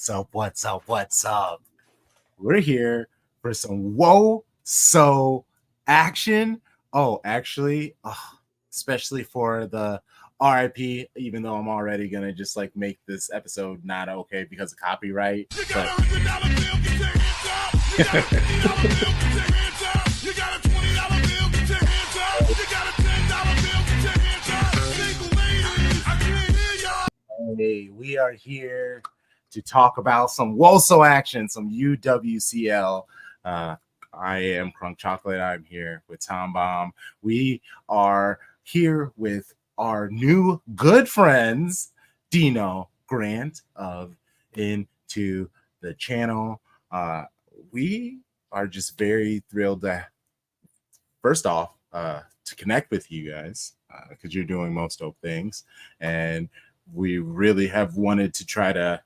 What's up? What's up? What's up? We're here for some whoa so action. Oh, actually, especially for the RIP, even though I'm already gonna just like make this episode not okay because of copyright. But hey, we are here to talk about some WOSO action, some UWCL. I am CrunkChocolate. I'm here with ThomBomb. We are here with our new good friends, Dino Grant of Into the Channel. We are just very thrilled to, first off, to connect with you guys because you're doing most dope things, and we really have wanted to try to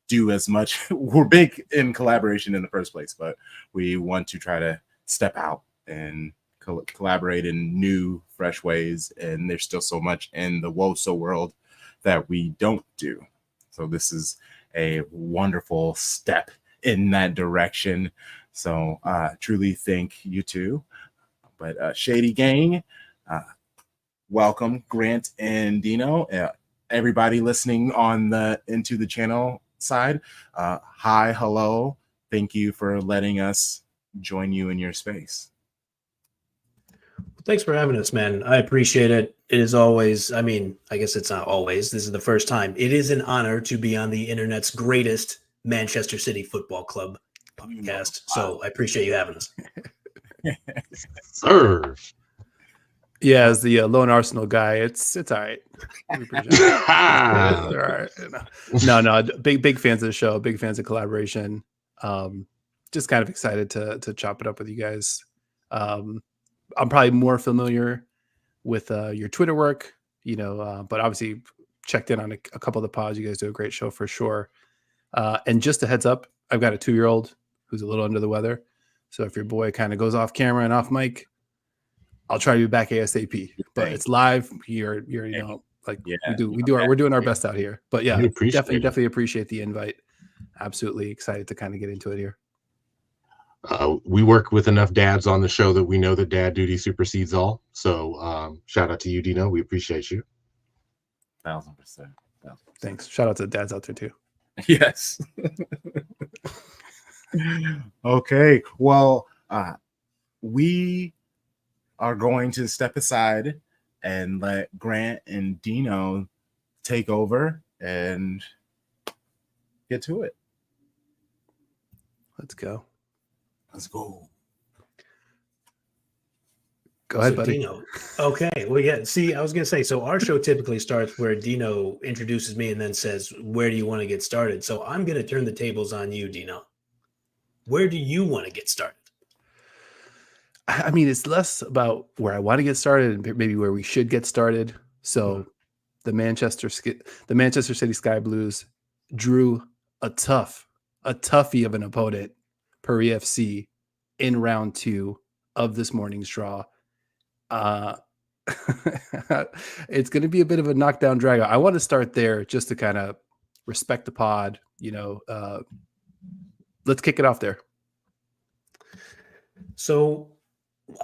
do as much. We're big in collaboration in the first place, but we want to try to step out and collaborate in new, fresh ways. And there's still so much in the WOSO world that we don't do. So this is a wonderful step in that direction. So truly thank you too. But Shady Gang, welcome Grant and Dino. Everybody listening on the Into the Channel side, hi, hello. Thank you for letting us join you in your space. Thanks for having us, man. I appreciate it. It is always, I mean, I guess it's not always. This is the first time. It is an honor to be on the internet's greatest Manchester City Football Club podcast. So I appreciate you having us. Serve. Yeah, as the lone Arsenal guy, it's all right. We appreciate it. All right. No, big fans of the show, big fans of collaboration. Just kind of excited to chop it up with you guys. I'm probably more familiar with your Twitter work, but obviously checked in on a couple of the pods. You guys do a great show for sure. And just a heads up, I've got a 2-year-old who's a little under the weather. So if your boy kind of goes off camera and off mic, I'll try to be back ASAP. But it's live. We're doing our best out here. But yeah, definitely appreciate the invite. Absolutely excited to kind of get into it here. We work with enough dads on the show that we know that dad duty supersedes all. So shout out to you, Dino. We appreciate you. 1000%. Thanks. Shout out to the dads out there too. Yes. Okay. Well, we are going to step aside and let Grant and Dino take over and get to it. Let's go. Go ahead, buddy. Dino. Okay. Well, yeah. See, I was going to say, so our show typically starts where Dino introduces me and then says, where do you want to get started? So I'm going to turn the tables on you, Dino. Where do you want to get started? I mean, it's less about where I want to get started and maybe where we should get started. So the Manchester City Sky Blues drew a toughie of an opponent, Puri FC, in round 2 of this morning's draw. It's going to be a bit of a knockdown drag. I want to start there just to kind of respect the pod. Let's kick it off there. So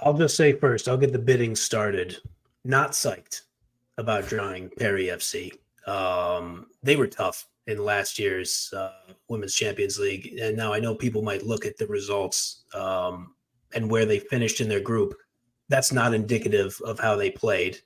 I'll just say first, I'll get the bidding started. Not psyched about drawing Puri FC. They were tough in last year's Women's Champions League. And now I know people might look at the results and where they finished in their group. That's not indicative of how they played.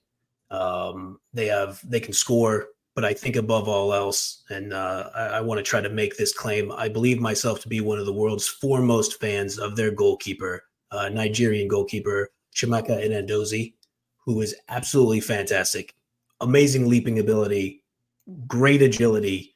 They can score, but I think above all else, and I want to try to make this claim, I believe myself to be one of the world's foremost fans of their goalkeeper, Nigerian goalkeeper, Chiamaka Nnadozie, who is absolutely fantastic. Amazing leaping ability, great agility,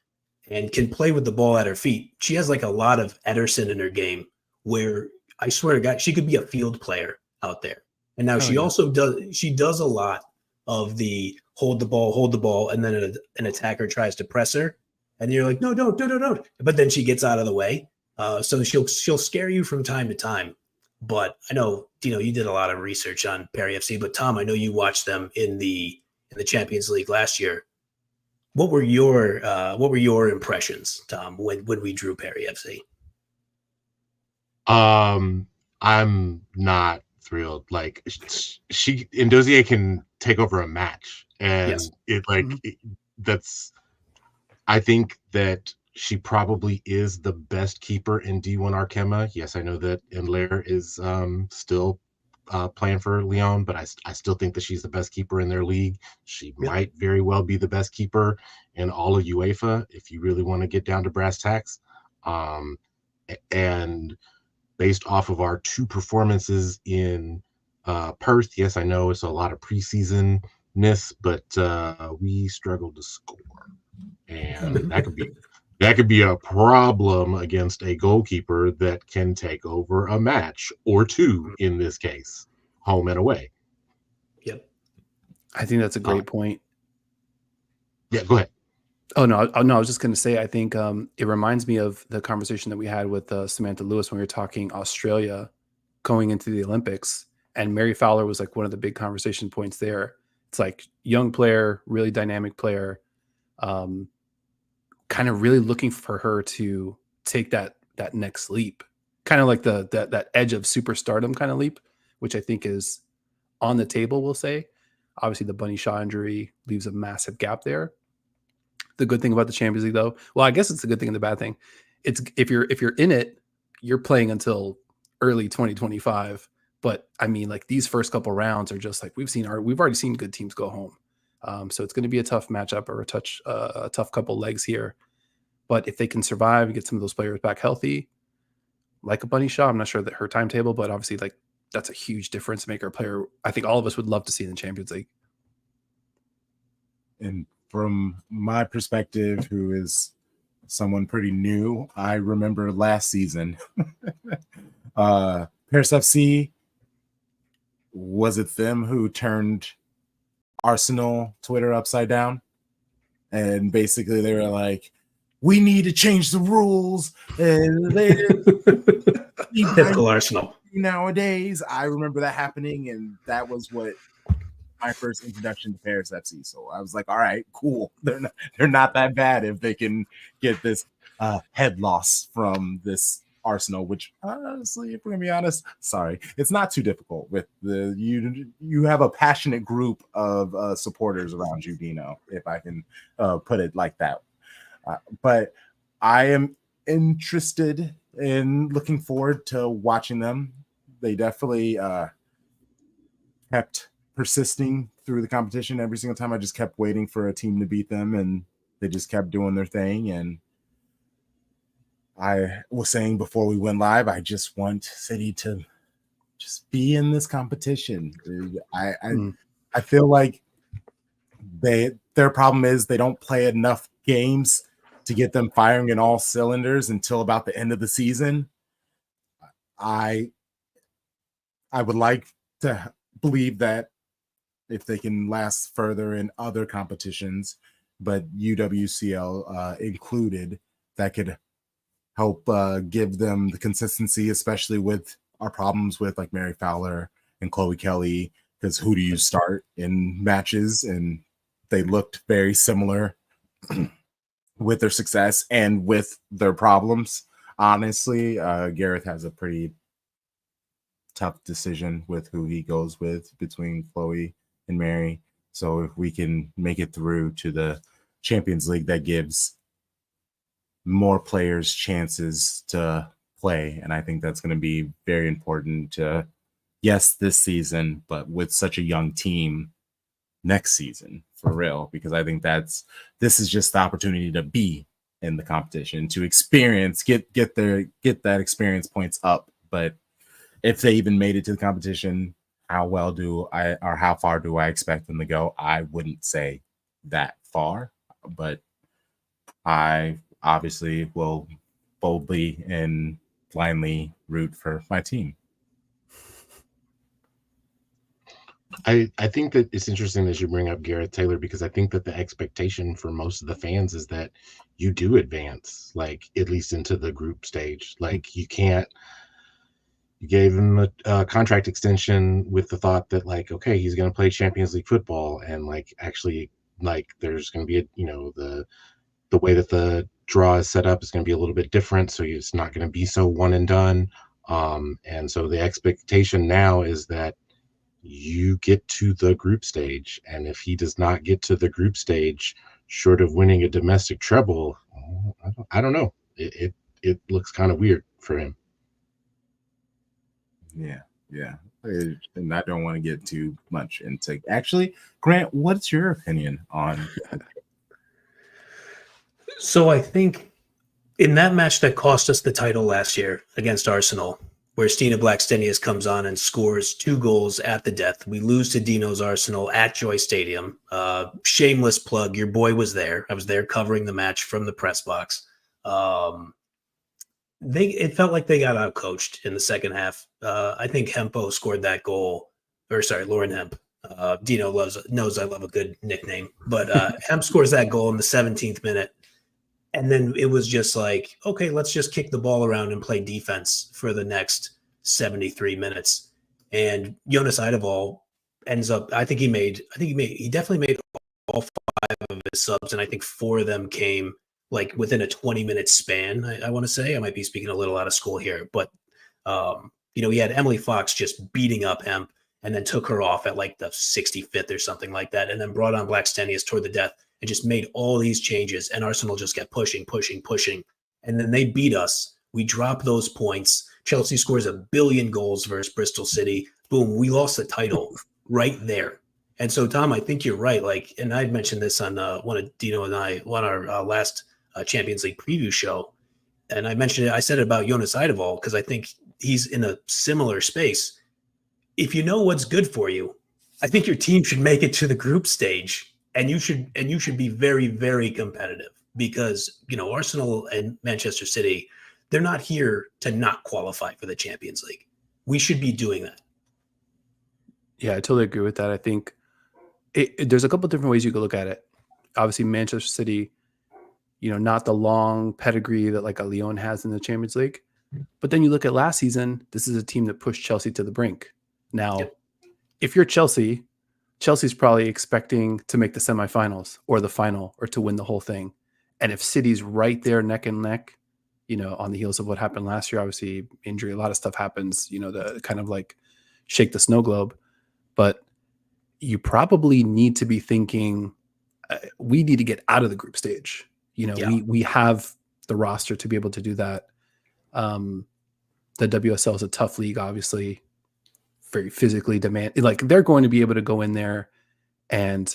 and can play with the ball at her feet. She has like a lot of Ederson in her game where I swear to God, she could be a field player out there. And now also does a lot of the hold the ball, and then an attacker tries to press her. And you're like, no, don't. But then she gets out of the way. So she'll scare you from time to time. But I know, Dino, you did a lot of research on Puri FC, but Tom, I know you watched them in the Champions League last year. What were your impressions, Tom, when we drew Perry FC? I'm not thrilled. Like she Ndozie can take over a match, and Yes. that's. I think that she probably is the best keeper in D1 Arkema. Yes, I know that Enlair is still playing for Lyon, but I still think that she's the best keeper in their league. She might very well be the best keeper in all of UEFA if you really want to get down to brass tacks. And based off of our 2 performances in Perth, yes, I know it's a lot of preseason-ness, but we struggled to score. And that could be a problem against a goalkeeper that can take over a match or 2 in this case, home and away. Yep. I think that's a great point. Yeah, go ahead. Oh no, I was just going to say, I think it reminds me of the conversation that we had with Samantha Lewis when we were talking Australia going into the Olympics, and Mary Fowler was like one of the big conversation points there. It's like young player, really dynamic player, kind of really looking for her to take that next leap, kind of like that edge of superstardom kind of leap, which I think is on the table. We'll say, obviously, the Bunny Shaw injury leaves a massive gap there. The good thing about the Champions League, though, well, I guess it's the good thing and the bad thing. It's if you're in it, you're playing until early 2025. But I mean, like these first couple rounds are just like we've already seen good teams go home. So it's going to be a tough matchup or a tough couple legs here. But if they can survive and get some of those players back healthy, like a Bunny Shaw, I'm not sure that her timetable, but obviously like that's a huge difference maker player. I think all of us would love to see in the Champions League. And from my perspective, who is someone pretty new, I remember last season, Paris FC, was it them who turned Arsenal Twitter upside down? And basically they were like, we need to change the rules. And Typical Arsenal. Nowadays, I remember that happening, and that was what my first introduction to Paris FC. So I was like, all right, cool. They're not that bad if they can get this head loss from this Arsenal, which honestly, if we're gonna be honest, sorry, it's not too difficult with you have a passionate group of supporters around you, Dino, if I can put it like that. But I am interested in looking forward to watching them. They definitely kept persisting through the competition every single time. I just kept waiting for a team to beat them, and they just kept doing their thing. And I was saying before we went live, I just want City to just be in this competition. I feel like their problem is they don't play enough games to get them firing in all cylinders until about the end of the season. I would like to believe that if they can last further in other competitions, but UWCL included, that could help give them the consistency, especially with our problems with like Mary Fowler and Chloe Kelly, because who do you start in matches? And they looked very similar with their success and with their problems. Honestly, Gareth has a pretty tough decision with who he goes with between Chloe and Mary. So if we can make it through to the Champions League, that gives more players chances to play. And I think that's going to be very important to, yes, this season, but with such a young team next season for real, because I think this is just the opportunity to be in the competition, to experience, get that experience points up. But if they even made it to the competition, how far do I expect them to go? I wouldn't say that far, but I obviously will boldly and blindly root for my team. I think that it's interesting that you bring up Gareth Taylor, because I think that the expectation for most of the fans is that you do advance, like at least into the group stage. Like you gave him a contract extension with the thought that like, okay, he's going to play Champions League football and like actually like there's going to be the way that the draw is set up is going to be a little bit different, so it's not going to be so one and done. And so the expectation now is that you get to the group stage, and if he does not get to the group stage, short of winning a domestic treble, I don't know. It looks kind of weird for him. Yeah. And I don't want to get too much into. Actually, Grant, what's your opinion on? So I think in that match that cost us the title last year against Arsenal, where Stina Blackstenius comes on and scores 2 goals at the death, we lose to Dino's Arsenal at Joy Stadium. Shameless plug, your boy was there. I was there covering the match from the press box. It felt like they got outcoached in the second half. I think Hempo scored that goal, Lauren Hemp. Dino knows I love a good nickname, but Hemp scores that goal in the 17th minute. And then it was just like, okay, let's just kick the ball around and play defense for the next 73 minutes. And Jonas Eidevall ends up, he definitely made all 5 of his subs. And I think 4 of them came like within a 20-minute span. I want to say, I might be speaking a little out of school here, but he had Emily Fox just beating up Hemp and then took her off at like the 65th or something like that. And then brought on Blackstenius toward the death. And just made all these changes, and Arsenal just kept pushing. And then they beat us. We drop those points. Chelsea scores 1 billion goals versus Bristol City. Boom, we lost the title right there. And so, Tom, I think you're right. Like, and I'd mentioned this on one of Dino and I, on our last Champions League preview show. And I said it about Jonas Eidevall because I think he's in a similar space. If you know what's good for you, I think your team should make it to the group stage. And you should be very, very competitive because, Arsenal and Manchester City, they're not here to not qualify for the Champions League. We should be doing that. Yeah, I totally agree with that. I think there's a couple different ways you could look at it. Obviously, Manchester City, not the long pedigree that like a Lyon has in the Champions League. But then you look at last season, this is a team that pushed Chelsea to the brink. Now, if you're Chelsea's probably expecting to make the semifinals or the final or to win the whole thing. And if City's right there neck and neck, on the heels of what happened last year, obviously injury, a lot of stuff happens, to kind of like shake the snow globe. But you probably need to be thinking, we need to get out of the group stage. We have the roster to be able to do that. The WSL is a tough league, obviously. Very physically demanding. Like they're going to be able to go in there and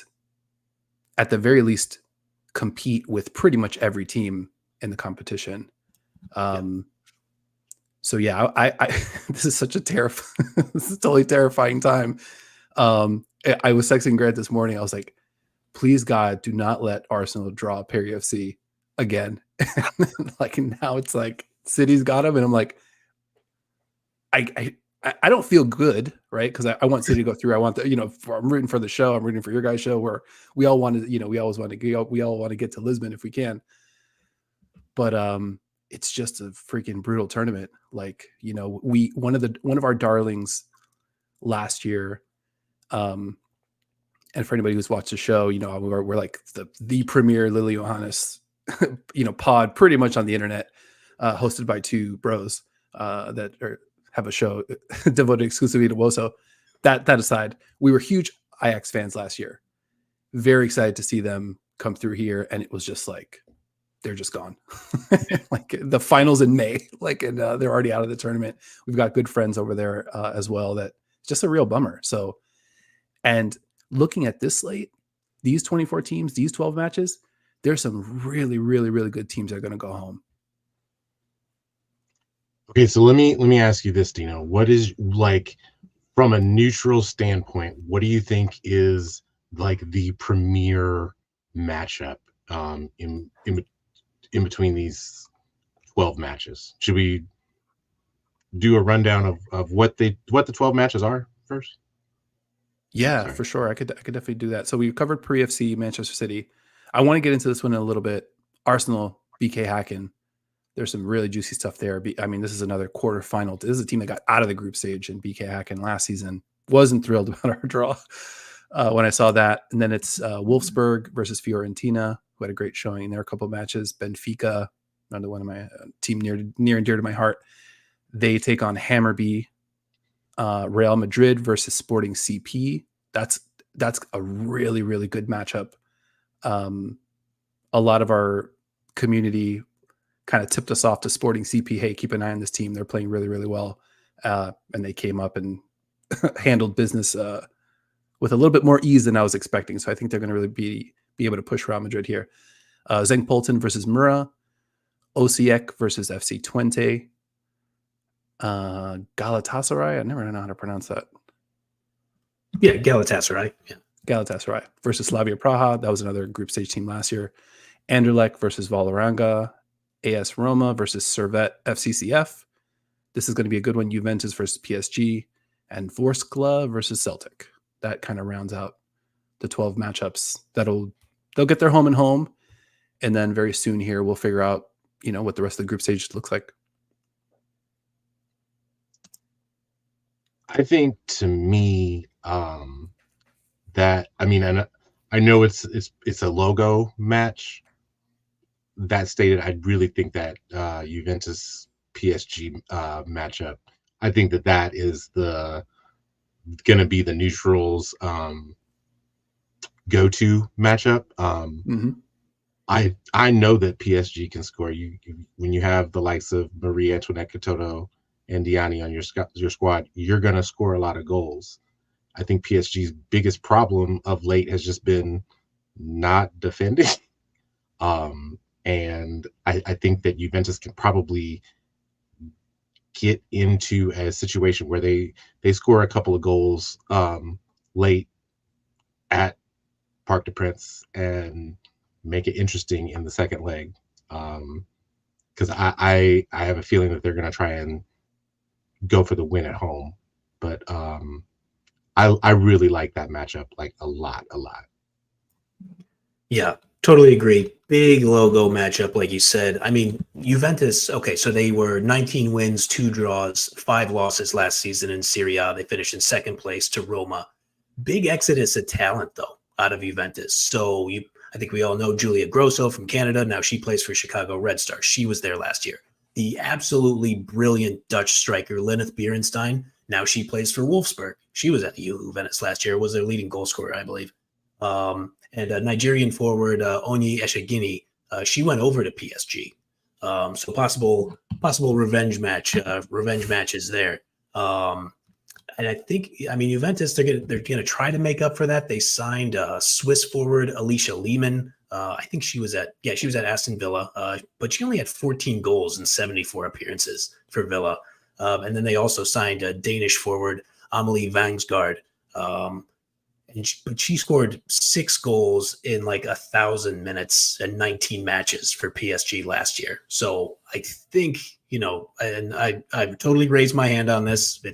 at the very least compete with pretty much every team in the competition. So yeah, I this is such a this is a totally terrifying time. I was texting Grant this morning. I was like, please God, do not let Arsenal draw Perry FC again. Like now it's like City's got him, and I'm like, I don't feel good, right? Because I want City to go through. I want I'm rooting for the show. I'm rooting for your guys' show where we all want to, we always want to, we all want to get to Lisbon if we can. But it's just a freaking brutal tournament. Like, one of our darlings last year, and for anybody who's watched the show, we're like the premier Lily Johannes, pod pretty much on the internet, hosted by 2 bros that have a show devoted exclusively to WOSO. That aside, we were huge Ajax fans last year. Very excited to see them come through here, and it was just like they're just gone. Like the finals in May, and they're already out of the tournament. We've got good friends over there as well. That it's just a real bummer. So, and looking at this slate, these 24 teams, these 12 matches, there's some really, really, really good teams that are going to go home. Okay, so let me ask you this, Dino. What is, like, from a neutral standpoint, what do you think is like the premier matchup in between these 12 matches? Should we do a rundown of what the 12 matches are first? Yeah, for sure. I could definitely do that. So we've covered pre-FC, Manchester City. I want to get into this one in a little bit. Arsenal, BK Hacken. There's some really juicy stuff there. I mean, this is another quarterfinal. This is a team that got out of the group stage in BK Hacken last season. Wasn't thrilled about our draw. when I saw that. And then it's Wolfsburg versus Fiorentina, who had a great showing in there, a couple of matches. Benfica, another one of my team near and dear to my heart. They take on Hammarby. Real Madrid versus Sporting CP. That's a really, really good matchup. A lot of our community kind of tipped us off to Sporting CP. Hey, keep an eye on this team. They're playing really, really well. And they came up and handled business with a little bit more ease than I was expecting. So I think they're going to really be able to push Real Madrid here. Zenk Polten versus Mura. Osijek versus FC Twente. Galatasaray. I never know how to pronounce that. Yeah, Galatasaray. Yeah. Galatasaray versus Slavia Praha. That was another group stage team last year. Anderlecht versus Vålerenga. AS Roma versus Servette FCCF. This is going to be a good one. Juventus versus PSG. And Vorskla versus Celtic. That kind of rounds out the 12 matchups. They'll get their home and home. And then very soon here, we'll figure out, what the rest of the group stage looks like. I think to me, that and I know it's a logo match. That stated, I really think that Juventus PSG matchup. I think that is going to be the neutrals go-to matchup. I know that PSG can score. You when you have the likes of Marie Antoinette Katoto and Diani on your squad, you're going to score a lot of goals. I think PSG's biggest problem of late has just been not defending. And I think that Juventus can probably get into a situation where they score a couple of goals late at Parc des Princes and make it interesting in the second leg. Because I have a feeling that they're going to try and go for the win at home. But I really like that matchup, like a lot. Yeah, totally agree. Big logo matchup, like you said. I mean, Juventus, okay, so they were 19 wins, 2 draws, 5 losses last season in Serie A. They finished in second place to Roma. Big exodus of talent, though, out of Juventus. So I think we all know Julia Grosso from Canada. Now she plays for Chicago Red Stars. She was there last year. The absolutely brilliant Dutch striker, Lineth Beerenstein. Now she plays for Wolfsburg. She was at Juventus last year, was their leading goal scorer, I believe. And Nigerian forward Onyi Eshegini, she went over to PSG. So possible revenge matches there. And I think, Juventus, they're gonna try to make up for that. They signed Swiss forward Alicia Lehmann. I think she was at Aston Villa, but she only had 14 goals in 74 appearances for Villa. And then they also signed a Danish forward Amelie Vangsgaard. But she scored 6 goals in like 1,000 minutes and 19 matches for PSG last year. So I think, and I've totally raised my hand on this.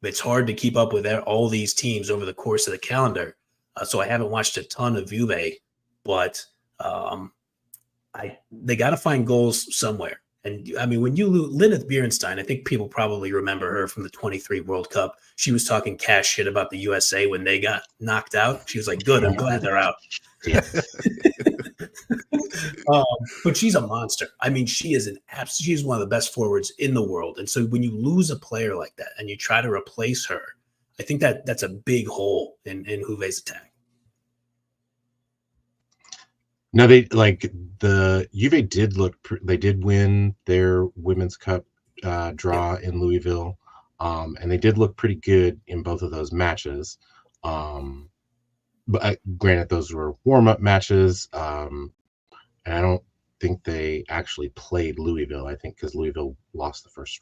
It's hard to keep up with all these teams over the course of the calendar. So I haven't watched a ton of Juve, but they got to find goals somewhere. And when you lose Lineth Beerenstein, I think people probably remember her from the 23 World Cup. She was talking cash shit about the USA when they got knocked out. She was like, good, I'm glad they're out. Yeah. But she's a monster. She is one of the best forwards in the world. And so when you lose a player like that and you try to replace her, I think that's a big hole in Juve's attack. No, the Juve did win their Women's Cup draw in Louisville, and they did look pretty good in both of those matches. But granted, those were warm-up matches, and I don't think they actually played Louisville. I think because Louisville lost the first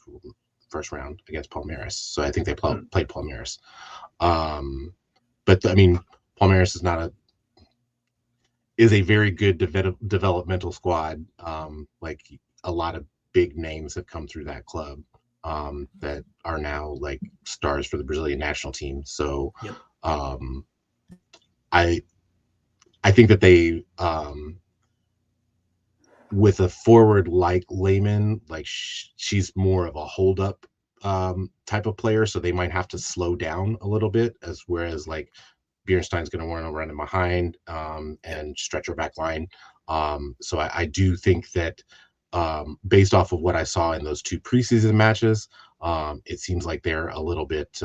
round against Palmeiras, so I think they played Palmeiras. But Palmeiras is a very good developmental squad. Like a lot of big names have come through that club that are now like stars for the Brazilian national team. So yep. I think that they with a forward like Lehman, like she's more of a hold up type of player, so they might have to slow down a little bit, whereas like Bjornstein's going to want to run in behind and stretch our back line. So I do think that based off of what I saw in those 2 preseason matches, it seems like they're a little bit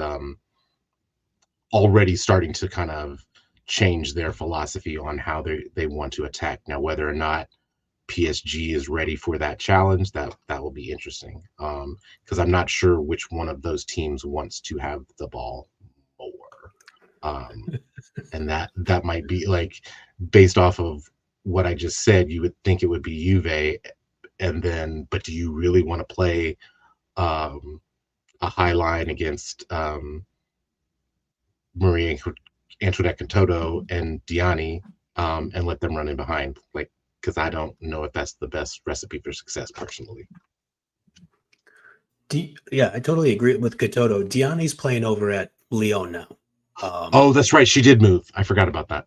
already starting to kind of change their philosophy on how they want to attack. Now, whether or not PSG is ready for that challenge, that will be interesting, because I'm not sure which one of those teams wants to have the ball more. And that might be like, based off of what I just said, you would think it would be Juve, and then, but do you really want to play a high line against Marie Antoinette Cantoto and Diani, and let them run in behind? Like, because I don't know if that's the best recipe for success personally. Yeah, I totally agree with Katoto. Diani's playing over at Lyon now. Oh, that's right. She did move. I forgot about that.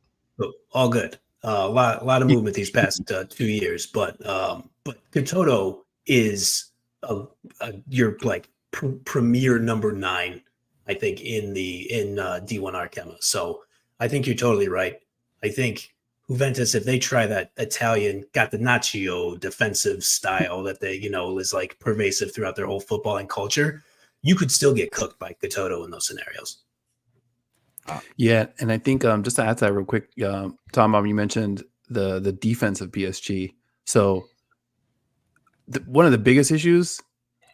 All good. A lot of movement these past 2 years, but Katoto is your like premier number 9, I think, in D1 Arkema. So I think you're totally right. I think Juventus, if they try that Italian Catenaccio defensive style that they, is like pervasive throughout their whole footballing culture, you could still get cooked by Katoto in those scenarios. Yeah, and I think just to add to that real quick, ThomBomb, you mentioned the defense of PSG. So one of the biggest issues,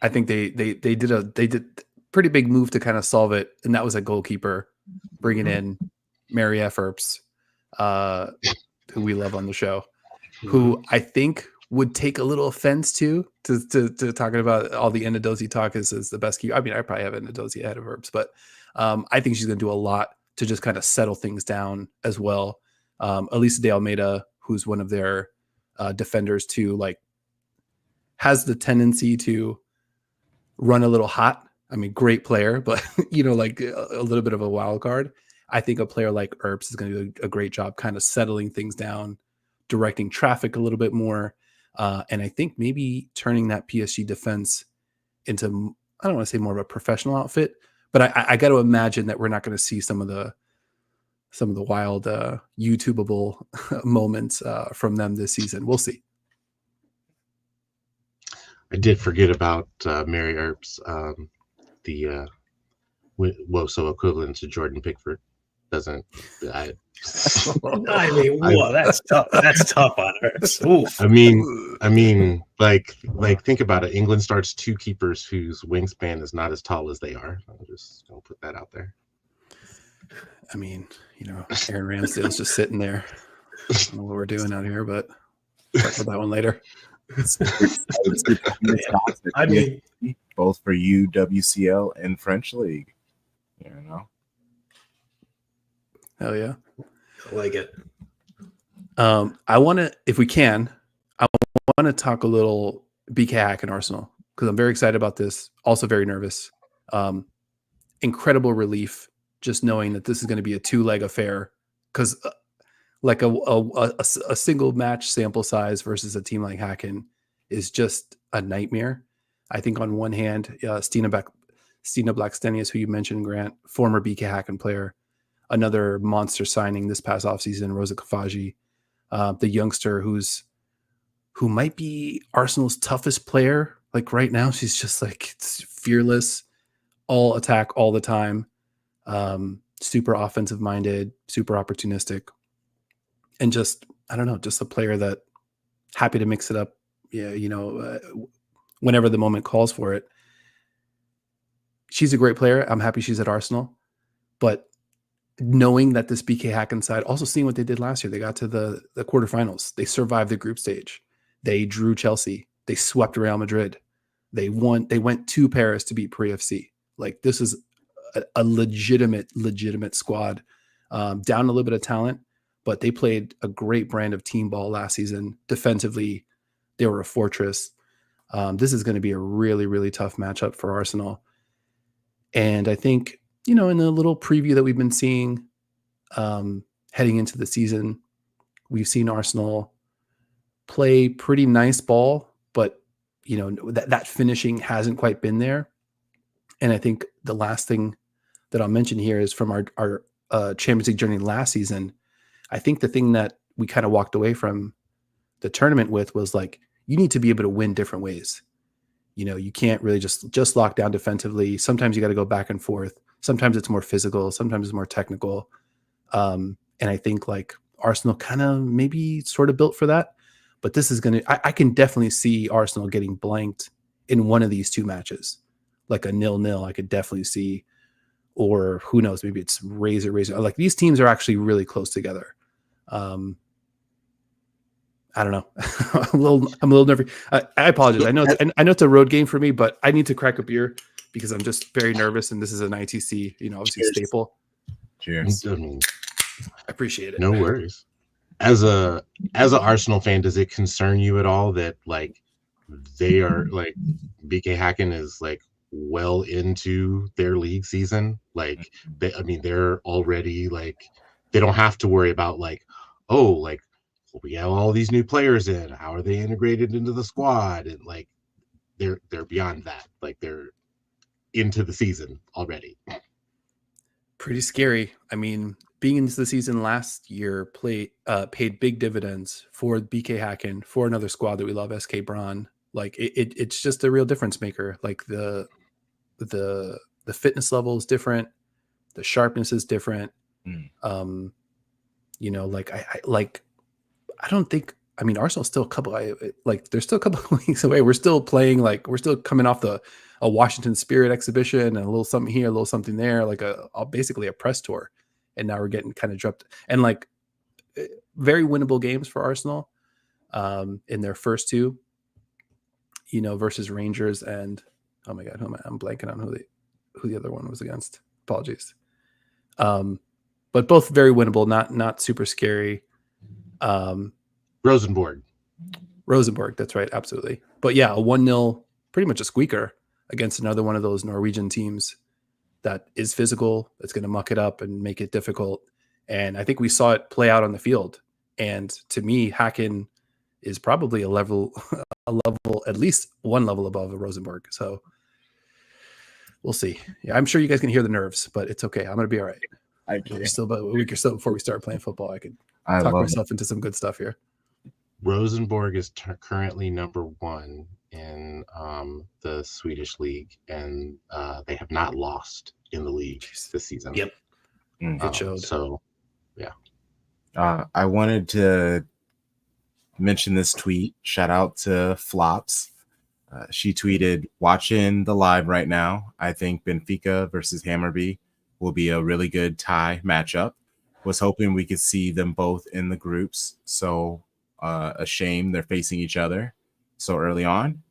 I think they did pretty big move to kind of solve it, and that was a goalkeeper, bringing in Mary F. Earps, who we love on the show, who I think would take a little offense to talking about all the Anadozi talk is the best keeper. I mean, I probably have Anadozi ahead of Earps, but I think she's going to do a lot to just kind of settle things down as well. Elisa de Almeida, who's one of their defenders too, like has the tendency to run a little hot. I mean, great player, but like a little bit of a wild card. I think a player like Earps is going to do a great job kind of settling things down, directing traffic a little bit more. And I think maybe turning that PSG defense into, I don't want to say more of a professional outfit, but I got to imagine that we're not going to see some of the wild YouTubeable moments from them this season. We'll see. I did forget about Mary Earps, the WOSO equivalent to Jordan Pickford. I mean, whoa, that's tough. That's tough on Earps. Oof. I mean, like think about it. England starts 2 keepers whose wingspan is not as tall as they are. I'm just gonna put that out there. I mean, Aaron Ramsdale's just sitting there. I don't know what we're doing out here, but talk about that one later. I mean, both for UWCL and French League. Hell yeah. I like it. I want to, if we can, I want to talk a little BK Hacken Arsenal, because I'm very excited about this. Also very nervous. Incredible relief just knowing that this is going to be a 2-leg affair, because like a single match sample size versus a team like Hacken is just a nightmare. I think on one hand, Stina Blackstenius, who you mentioned, Grant, former BK Hacken player, another monster signing this past offseason, Rosa Kafaji, the youngster who might be Arsenal's toughest player. Like right now, she's just like fearless, all attack all the time, super offensive minded, super opportunistic, and just, I don't know, just a player that happy to mix it up. Yeah, whenever the moment calls for it. She's a great player. I'm happy she's at Arsenal, but knowing that this BK Hacken side, also seeing what they did last year, they got to the quarterfinals. They survived the group stage. They drew Chelsea. They swept Real Madrid. They went to Paris to beat Paris FC. Like, this is a legitimate squad. Down a little bit of talent, but they played a great brand of team ball last season. Defensively, they were a fortress. This is going to be a really, really tough matchup for Arsenal. And I think, in the little preview that we've been seeing heading into the season, we've seen Arsenal play pretty nice ball, but, that finishing hasn't quite been there. And I think the last thing that I'll mention here is from our Champions League journey last season, I think the thing that we kind of walked away from the tournament with was like, you need to be able to win different ways. You know, you can't really just lock down defensively. Sometimes you got to go back and forth. Sometimes it's more physical. Sometimes it's more technical. And I think like Arsenal kind of maybe sort of built for that. But this is going to, I can definitely see Arsenal getting blanked in one of these two matches, like a 0-0. I could definitely see, or who knows, maybe it's razor. Like these teams are actually really close together. I don't know. I'm a little nervous. I apologize. I know it's a road game for me, but I need to crack a beer because I'm just very nervous. And this is an ITC, obviously Cheers. staple. Cheers. I appreciate it. No worries. As a Arsenal fan, does it concern you at all that like they are like BK Hacken is like well into their league season? Like they're already like they don't have to worry about like, oh, like we have all these new players in. How are they integrated into the squad? And like they're beyond that. Like they're into the season already. Pretty scary. I mean, being into the season last year paid big dividends for BK Hacken, for another squad that we love, SK Braun. Like it's just a real difference maker. Like the fitness level is different, the sharpness is different. I don't think. I mean, Arsenal's still there's still a couple of weeks away. We're still playing, like we're still coming off a Washington Spirit exhibition and a little something here, a little something there, like basically a press tour. And now we're getting kind of dropped, and like very winnable games for Arsenal in their first two, versus Rangers and oh my God, I'm blanking on who the other one was against. Apologies. But both very winnable, not super scary. Rosenborg, that's right, absolutely. But yeah, a 1-0, pretty much a squeaker against another one of those Norwegian teams that is physical, that's going to muck it up and make it difficult. And I think we saw it play out on the field. And to me, Hacken is probably a level, at least one level above a Rosenborg. So we'll see. Yeah, I'm sure you guys can hear the nerves, but it's okay. I'm going to be all right. We're still about a week or so before we start playing football. I could talk myself into some good stuff here. Rosenborg is currently number 1 in the Swedish league, and they have not lost in the league this season. Yep. It showed. So, yeah. I wanted to mention this tweet. Shout out to Flops. She tweeted, watching the live right now, I think Benfica versus Hammarby will be a really good tie matchup. Was hoping we could see them both in the groups. So a shame they're facing each other so early on.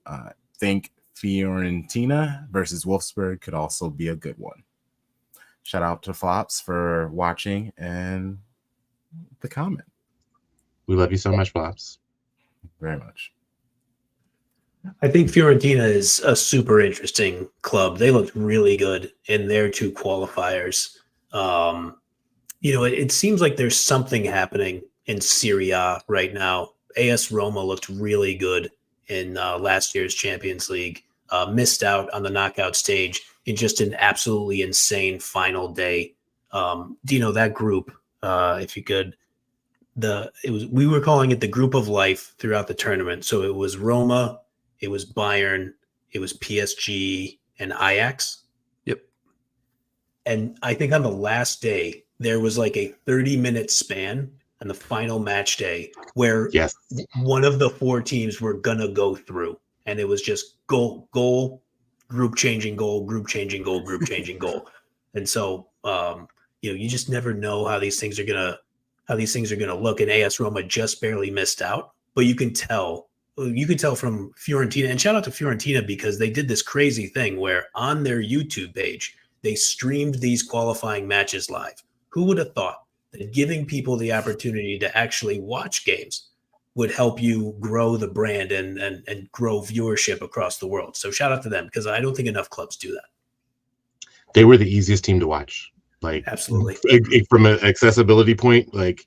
Think Fiorentina versus Wolfsburg could also be a good one. Shout out to Flops for watching and the comment. We love you so much, Flops. Very much. I think Fiorentina is a super interesting club. They looked really good in their two qualifiers. It seems like there's something happening in Serie A right now. AS Roma looked really good in last year's Champions League. Missed out on the knockout stage in just an absolutely insane final day. Dino, that group, if you could, we were calling it the group of life throughout the tournament. So it was Roma, it was Bayern, it was PSG, and Ajax. Yep. And I think on the last day, there was like a 30-minute span on the final match day where one of the 4 teams were going to go through. And it was just goal, group changing goal, group changing goal, group changing goal. And so, you just never know how these things are going to look. And AS Roma just barely missed out. But you can tell from Fiorentina, and shout out to Fiorentina because they did this crazy thing where on their YouTube page, they streamed these qualifying matches live. Who would have thought that giving people the opportunity to actually watch games would help you grow the brand and grow viewership across the world? So shout out to them because I don't think enough clubs do that. They were the easiest team to watch. Like absolutely from an accessibility point, like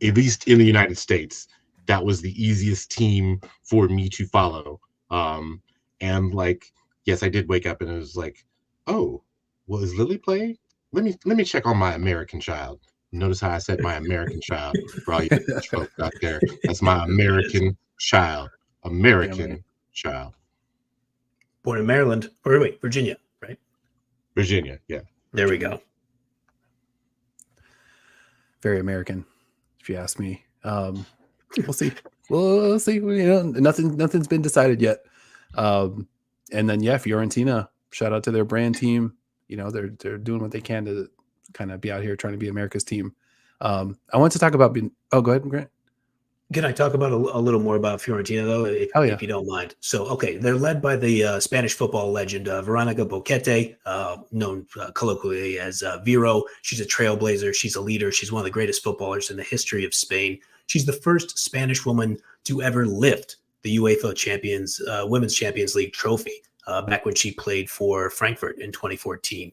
at least in the United States, that was the easiest team for me to follow. And like, yes, I did wake up and it was like, oh, well, is Lily playing? let me check on my American child. Notice how I said my American child for all you folks out there. That's my American child. American child. Born in Maryland, or wait, Virginia, right? Virginia, yeah. There we go. Very American, if you ask me. We'll see. We'll see. Nothing's been decided yet. And then Fiorentina. Shout out to their brand team. They're doing what they can to kind of be out here trying to be America's team. I want to talk about being. Oh, go ahead, Grant. Can I talk about a little more about Fiorentina, though, if you don't mind? So, okay, they're led by the Spanish football legend, Veronica Boquete, known colloquially as Vero. She's a trailblazer. She's a leader. She's one of the greatest footballers in the history of Spain. She's the first Spanish woman to ever lift the UEFA Women's Champions League trophy back when she played for Frankfurt in 2014.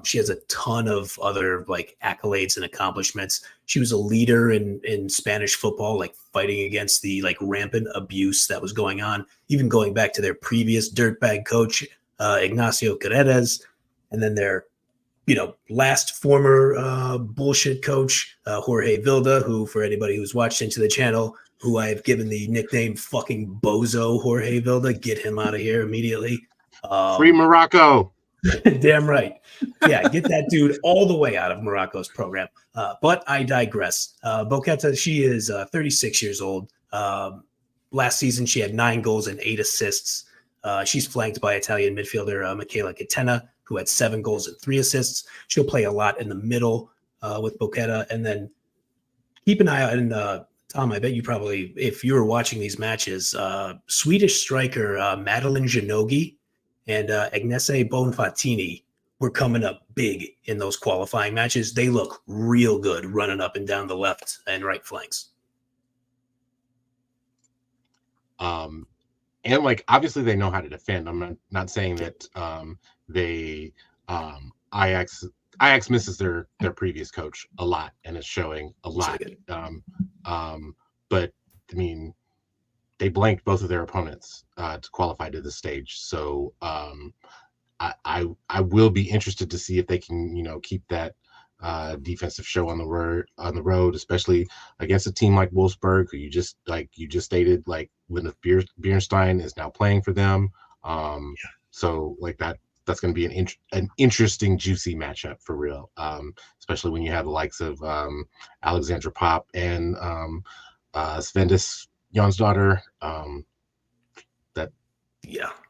She has a ton of other accolades and accomplishments. She was a leader in Spanish football, fighting against the rampant abuse that was going on, even going back to their previous dirtbag coach, Ignacio Guedes, and then their last former bullshit coach, Jorge Vilda, who, for anybody who's watched Into the Channel, who I have given the nickname fucking Bozo Jorge Vilda. Get him out of here immediately. Free Morocco. Damn right. Yeah, get that dude all the way out of Morocco's program. But I digress. Boqueta, she is 36 years old. Last season, she had 9 goals and 8 assists. She's flanked by Italian midfielder Michela Catena, who had 7 goals and 3 assists. She'll play a lot in the middle with Boqueta. And then keep an eye out. And Tom, I bet you probably, if you were watching these matches, Swedish striker Madeline Janogy and Agnese Bonfatini were coming up big in those qualifying matches. They look real good running up and down the left and right flanks. And obviously they know how to defend. I'm not saying that Ajax misses their previous coach a lot, and it's showing a lot. But I mean, they blanked both of their opponents to qualify to this stage. So I will be interested to see if they can keep that defensive show on the road, especially against a team like Wolfsburg, who you just stated, Linda Bierstein is now playing for them. So that's going to be an interesting, juicy matchup for real, especially when you have the likes of Alexandra Pop and Svendis Jonsdottir.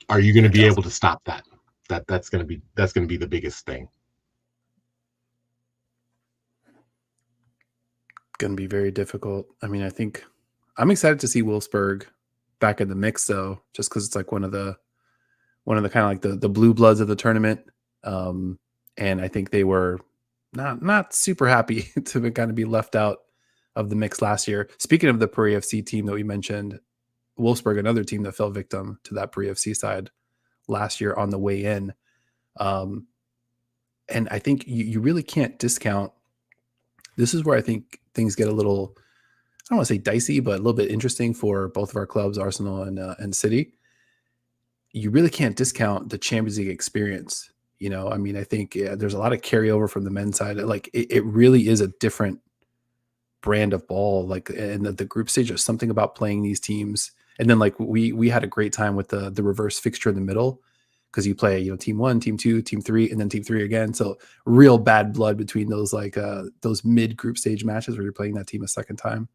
Are you going to be able to stop that? That's going to be the biggest thing. Going to be very difficult. I mean, I think I'm excited to see Wolfsburg back in the mix, though, just because it's one of the kind of the blue bloods of the tournament. And I think they were not super happy to kind of be left out of the mix last year. Speaking of the Puri FC team that we mentioned, Wolfsburg, another team that fell victim to that Puri FC side last year on the way in. And I think you really can't discount. This is where I think things get a little, I don't want to say dicey, but a little bit interesting for both of our clubs, Arsenal and City. You really can't discount the Champions League experience. I mean, I think there's a lot of carryover from the men's side. It really is a different brand of ball. And the group stage, there's something about playing these teams. And then we had a great time with the reverse fixture in the middle, because you play, team 1, team 2, team 3, and then team 3 again. So real bad blood between those those mid group stage matches where you're playing that team a second time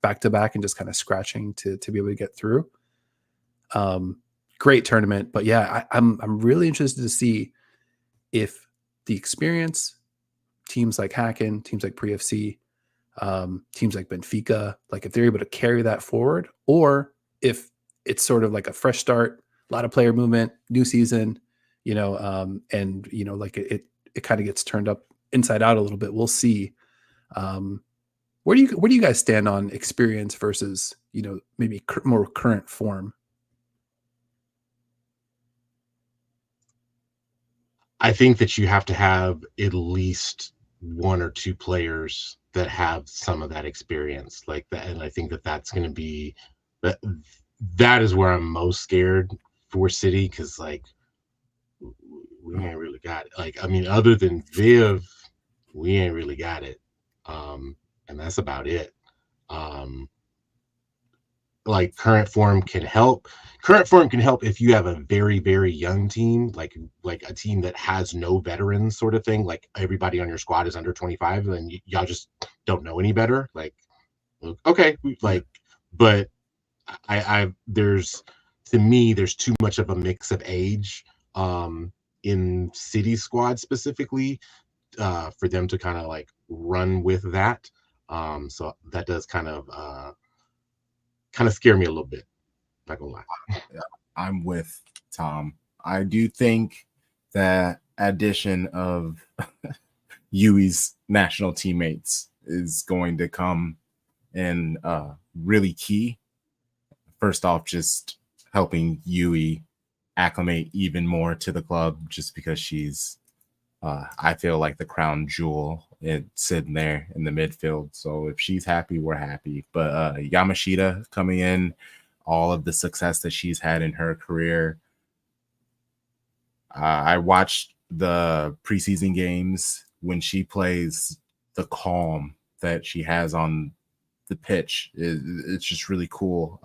back to back and just kind of scratching to be able to get through. Great tournament, but yeah, I'm really interested to see if the experience, teams like Häcken, teams like Puri FC, teams like Benfica, if they're able to carry that forward, or if it's sort of like a fresh start, a lot of player movement, new season, and it kind of gets turned up inside out a little bit. We'll see. Where do you guys stand on experience versus maybe more current form? I think that you have to have at least 1 or 2 players that have some of that experience like that, and I think that's going to be that is where I'm most scared for City, because we ain't really got it. Like, I mean, other than Viv, we ain't really got it. And that's about it. Like current form can help. Current form can help if you have a very, very young team, like a team that has no veterans sort of thing. Like everybody on your squad is under 25 and y'all just don't know any better. Like, okay, like, but there's, to me, there's too much of a mix of age in city squad specifically for them to kind of like run with that. So that does kind of scare me a little bit. Not gonna lie. Yeah, I'm with Tom. I do think that addition of Yui's national teammates is going to come in really key. First off, just helping Yui acclimate even more to the club, just because she's, I feel like the crown jewel sitting there in the midfield. So if she's happy, we're happy. But Yamashita coming in, all of the success that she's had in her career. I watched the preseason games. When she plays, the calm that she has on the pitch, it's just really cool.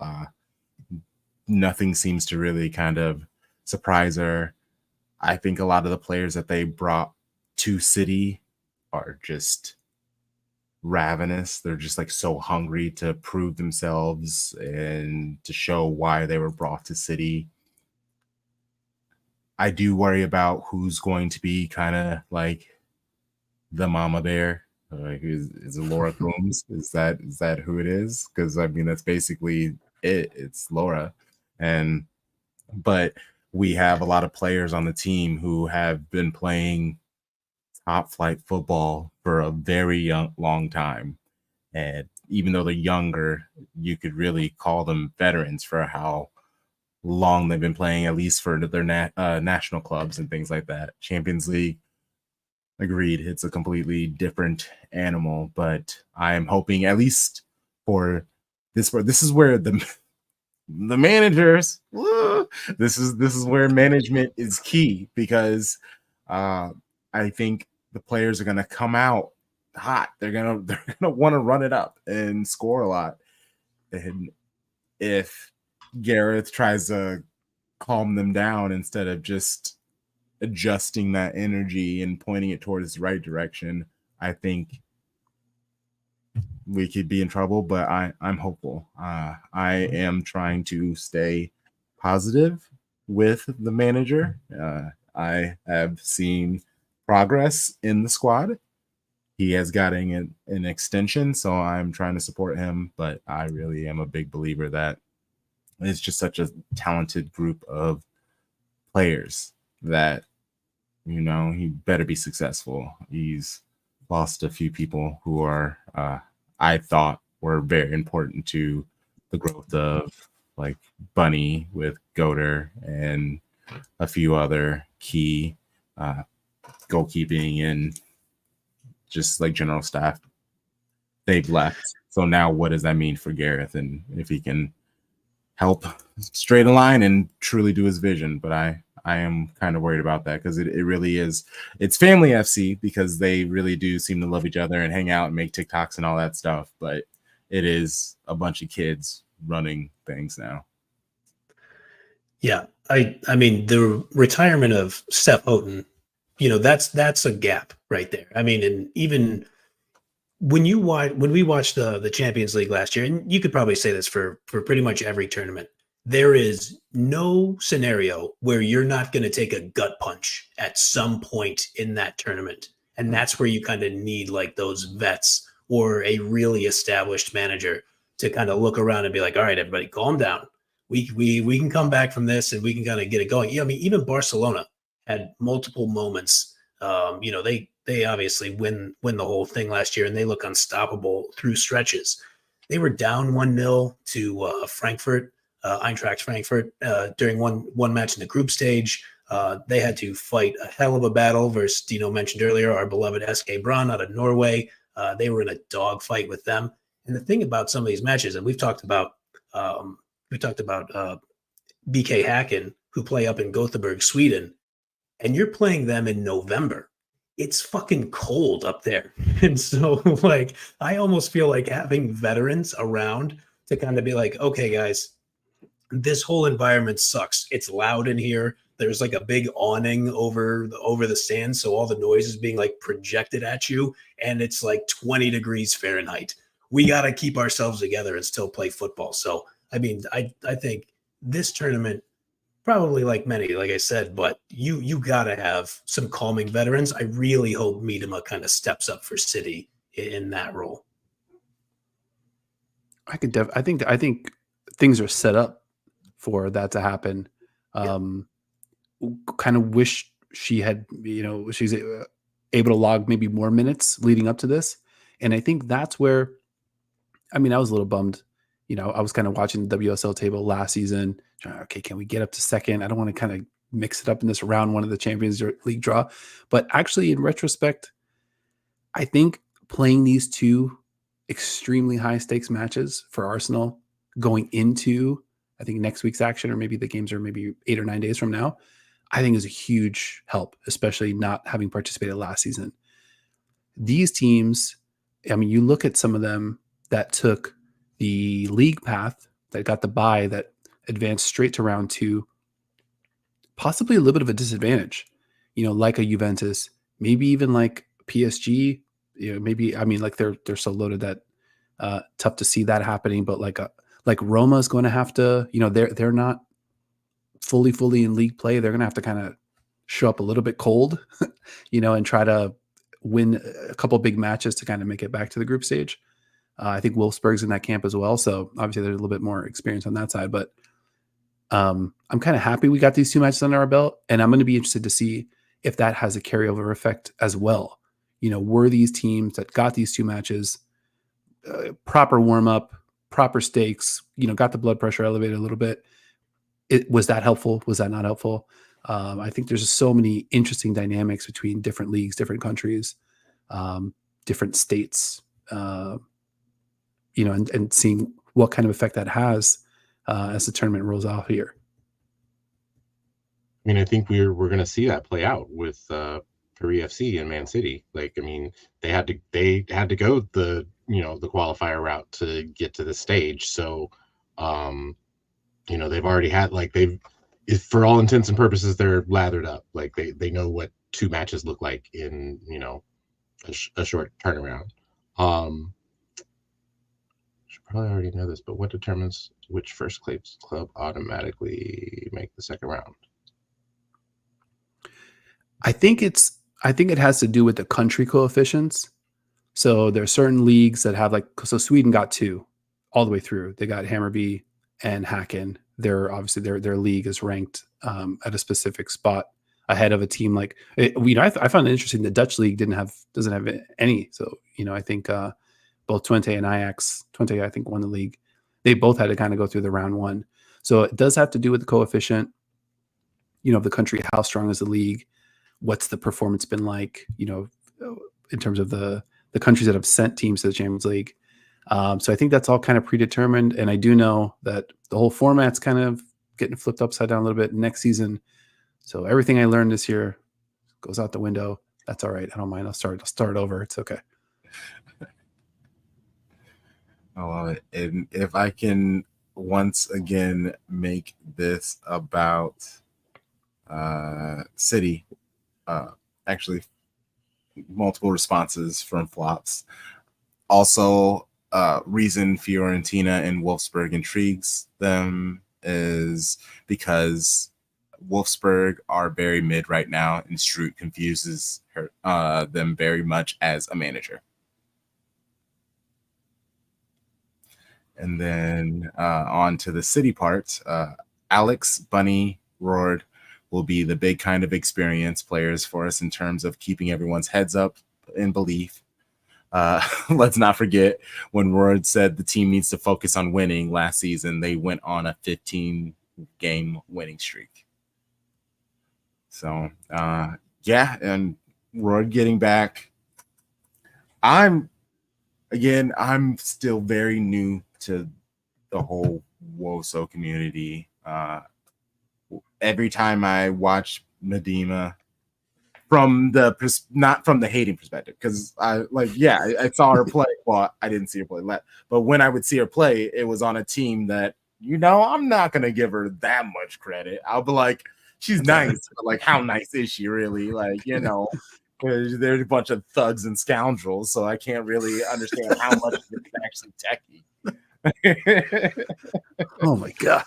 Nothing seems to really kind of surprise her. I think a lot of the players that they brought to City are just ravenous. They're just like so hungry to prove themselves and to show why they were brought to City. I do worry about who's going to be kind of like the mama bear. Like, is it Laura Coombs? Is that who it is? Because I mean, that's basically it. It's Laura, but we have a lot of players on the team who have been playing top flight football for a very long time. And even though they're younger, you could really call them veterans for how long they've been playing, at least for their national clubs and things like that. Champions League, agreed, it's a completely different animal, but I am hoping at least for this is where the managers, this is where management is key, because I think the players are going to come out hot. They're going to want to run it up and score a lot. And if Gareth tries to calm them down instead of just adjusting that energy and pointing it towards the right direction, I think we could be in trouble. But I'm hopeful. I am trying to stay positive with the manager. I have seen progress in the squad. He has gotten an extension, so I'm trying to support him. But I really am a big believer that it's just such a talented group of players that, you know, he better be successful. He's lost a few people who are, I thought, were very important to the growth of, like, Bunny with Goater and a few other key goalkeeping and just like general staff. They've left. So now what does that mean for Gareth, and if he can help straighten line and truly do his vision? But I am kind of worried about that, because it really is, it's family FC, because they really do seem to love each other and hang out and make TikToks and all that stuff. But it is a bunch of kids running things now. Yeah. I mean, the retirement of Steph Houghton, you know, that's a gap right there. I mean, and even when we watched the Champions League last year, and you could probably say this for pretty much every tournament, there is no scenario where you're not going to take a gut punch at some point in that tournament. And that's where you kind of need like those vets or a really established manager to kind of look around and be like, all right, everybody, calm down. We can come back from this and we can kind of get it going. Yeah, I mean, even Barcelona had multiple moments. You know, they obviously win the whole thing last year, and they look unstoppable through stretches. They were down 1-0 to Frankfurt, Eintracht Frankfurt, during one match in the group stage. They had to fight a hell of a battle versus, Dino mentioned earlier, our beloved SK Brann out of Norway. They were in a dogfight with them. And the thing about some of these matches, and we've talked about BK Häcken, who play up in Gothenburg, Sweden. and you're playing them in November. It's fucking cold up there. And so, like, I almost feel like having veterans around to kind of be like, okay, guys, this whole environment sucks. It's loud in here. There's like a big awning over the stands, so all the noise is being like projected at you, and it's like 20 degrees Fahrenheit. We got to keep ourselves together and still play football. So, I mean, I think this tournament, probably like many, like I said, but you got to have some calming veterans. I really hope Miedema kind of steps up for City in that role. I think things are set up for that to happen. Kind of wish she had, she's able to log maybe more minutes leading up to this. And I think that's where, I was a little bummed. I was kind of watching the WSL table last season. Okay, can we get up to second? I don't want to kind of mix it up in this round one of the Champions League draw. But actually, in retrospect, I think playing these two extremely high stakes matches for Arsenal going into, I think, next week's action, or maybe the games are maybe 8 or 9 days from now, I think is a huge help, especially not having participated last season. These teams, you look at some of them that took the league path, that got the bye, that advanced straight to round 2, possibly a little bit of a disadvantage, like a Juventus, maybe even like PSG, maybe, like they're so loaded that tough to see that happening, but like Roma is going to have to, they're not fully in league play. They're going to have to kind of show up a little bit cold, and try to win a couple big matches to kind of make it back to the group stage. I think Wolfsburg's in that camp as well. So obviously there's a little bit more experience on that side, but I'm kind of happy we got these 2 matches under our belt, and I'm going to be interested to see if that has a carryover effect as well. Were these teams that got these 2 matches, proper warm up, proper stakes, got the blood pressure elevated a little bit. Was that helpful? Was that not helpful? I think there's just so many interesting dynamics between different leagues, different countries, different states, and seeing what kind of effect that has as the tournament rolls out here. I think we're going to see that play out with Paris FC and Man City. They had to go the the qualifier route to get to the stage. So, they've already had for all intents and purposes, they're lathered up. They know what 2 matches look like in a short turnaround. Should probably already know this, but what determines which first place club automatically make the second round? I think it has to do with the country coefficients. So there are certain leagues that have so Sweden got 2 all the way through. They got Hammarby and Häcken. They're obviously their league is ranked at a specific spot ahead of a team I found it interesting. The Dutch league doesn't have any. So I think both Twente and Ajax. Twente, I think, won the league. They both had to kind of go through the round 1. So it does have to do with the coefficient. Of the country, how strong is the league? What's the performance been like? In terms of the countries that have sent teams to the Champions League. So I think that's all kind of predetermined. And I do know that the whole format's kind of getting flipped upside down a little bit next season. So everything I learned this year goes out the window. That's all right. I don't mind. I'll start over. It's okay. I love it. And if I can once again make this about City, actually multiple responses from flops. Also, reason Fiorentina and Wolfsburg intrigues them is because Wolfsburg are very mid right now, and Stroot confuses them very much as a manager. And then on to the City part, Alex, Bunny, Roard will be the big kind of experience players for us in terms of keeping everyone's heads up in belief. Let's not forget when Roard said the team needs to focus on winning last season, they went on a 15-game winning streak. So, and Roard getting back. I'm still very new to the whole WOSO community. Every time I watch Miedema from the not from the hating perspective, because I saw her play. Well, I didn't see her play, but when I would see her play, it was on a team that I'm not gonna give her that much credit. I'll be like, she's nice, but like, how nice is she really? Like, because there's a bunch of thugs and scoundrels, so I can't really understand how much it's actually techie. Oh my god.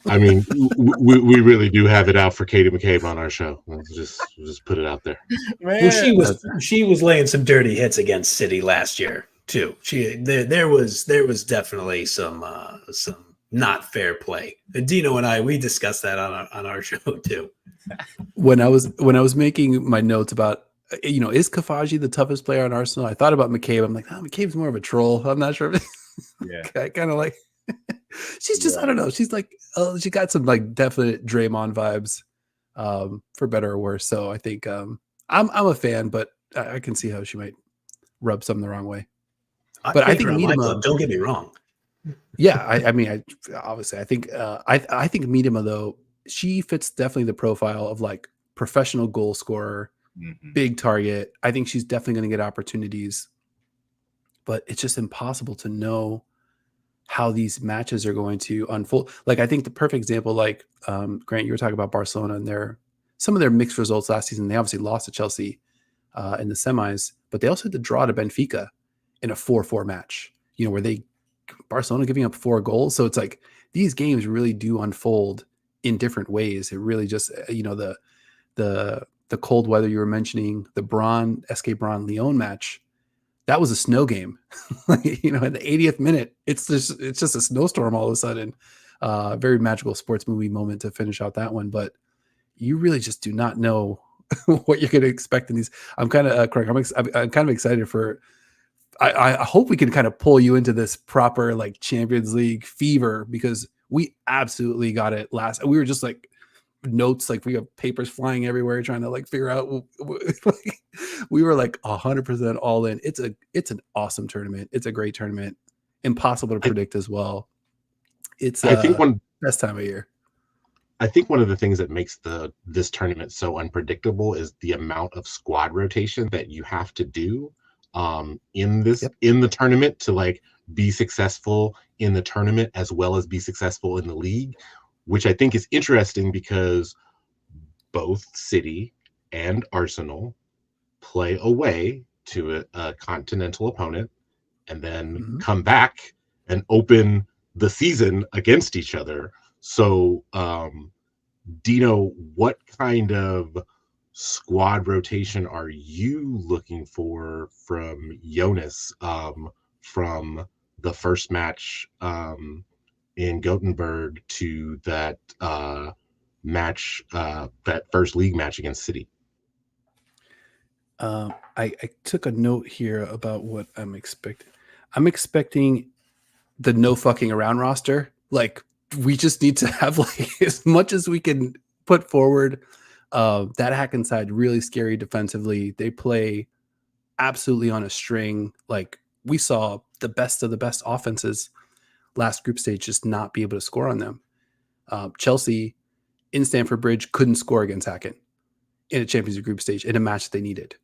I mean, we really do have it out for Katie McCabe on our show. Let's just put it out there. Man. Well, she was laying some dirty hits against City last year too. There was definitely some not fair play. And Dino and we discussed that on our show too. When I was making my notes about is Kafaji the toughest player on Arsenal, I thought about McCabe. I'm like, McCabe's more of a troll. I'm not sure. Yeah, I kind of like. She's just I don't know. She's like she got some like definite Draymond vibes, for better or worse. So I think I'm a fan, but I can see how she might rub some the wrong way. But I think Miedema, don't get me wrong. Yeah, I mean, obviously, I think I think Miedema, though, she fits definitely the profile of like professional goal scorer, big target. I think she's definitely going to get opportunities, but it's just impossible to know how these matches are going to unfold. Like, I think the perfect example, like Grant, you were talking about Barcelona and some of their mixed results last season. They obviously lost to Chelsea in the semis, but they also had to draw to Benfica in a 4-4 match, where Barcelona giving up 4 goals. So it's like these games really do unfold in different ways. It really just, the cold weather you were mentioning, the SK Braun Lyon match, that was a snow game. In the 80th minute, it's just a snowstorm all of a sudden. Very magical sports movie moment to finish out that one. But you really just do not know what you're going to expect in these. I'm kind of I'm kind of excited for. I hope we can kind of pull you into this proper like Champions League fever, because we absolutely got it last. We were just like notes, like we have papers flying everywhere trying to like figure out. We were like 100% all in. It's an awesome tournament. It's a great tournament. Impossible to predict as well. It's I think best time of year. I think one of the things that makes this tournament so unpredictable is the amount of squad rotation that you have to do in the tournament to like be successful in the tournament as well as be successful in the league, which I think is interesting because both City and Arsenal play away to a continental opponent and then come back and open the season against each other. So, Dino, what kind of squad rotation are you looking for from Jonas from the first match in Gothenburg to that match, that first league match against City? I took a note here about what I'm expecting. I'm expecting the no fucking around roster. Like, we just need to have like as much as we can put forward. That Hacken side really scary defensively. They play absolutely on a string. Like, we saw the best of the best offenses last group stage just not be able to score on them. Chelsea in Stamford Bridge couldn't score against Hacken in a Champions League group stage in a match they needed.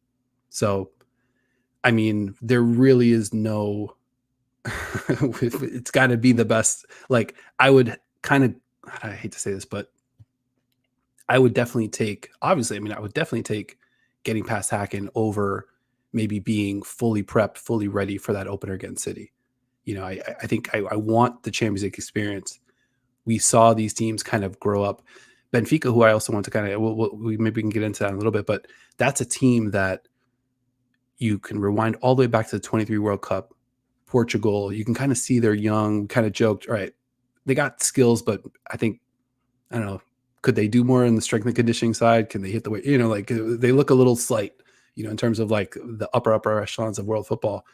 So, I mean, there really is no. It's got to be the best. Like, I would kind of, I hate to say this, but I would definitely take, obviously, I mean, I would definitely take getting past Hacken over maybe being fully prepped, fully ready for that opener against City. I think I want the Champions League experience. We saw these teams kind of grow up. Benfica, who I also want to kind of, we maybe can get into that in a little bit, but that's a team that you can rewind all the way back to the 23 World Cup. Portugal, you can kind of see they're young, kind of joked, all right, they got skills, but I don't know, could they do more in the strength and conditioning side? Can they hit the weight? Like they look a little slight, in terms of like the upper echelons of world football.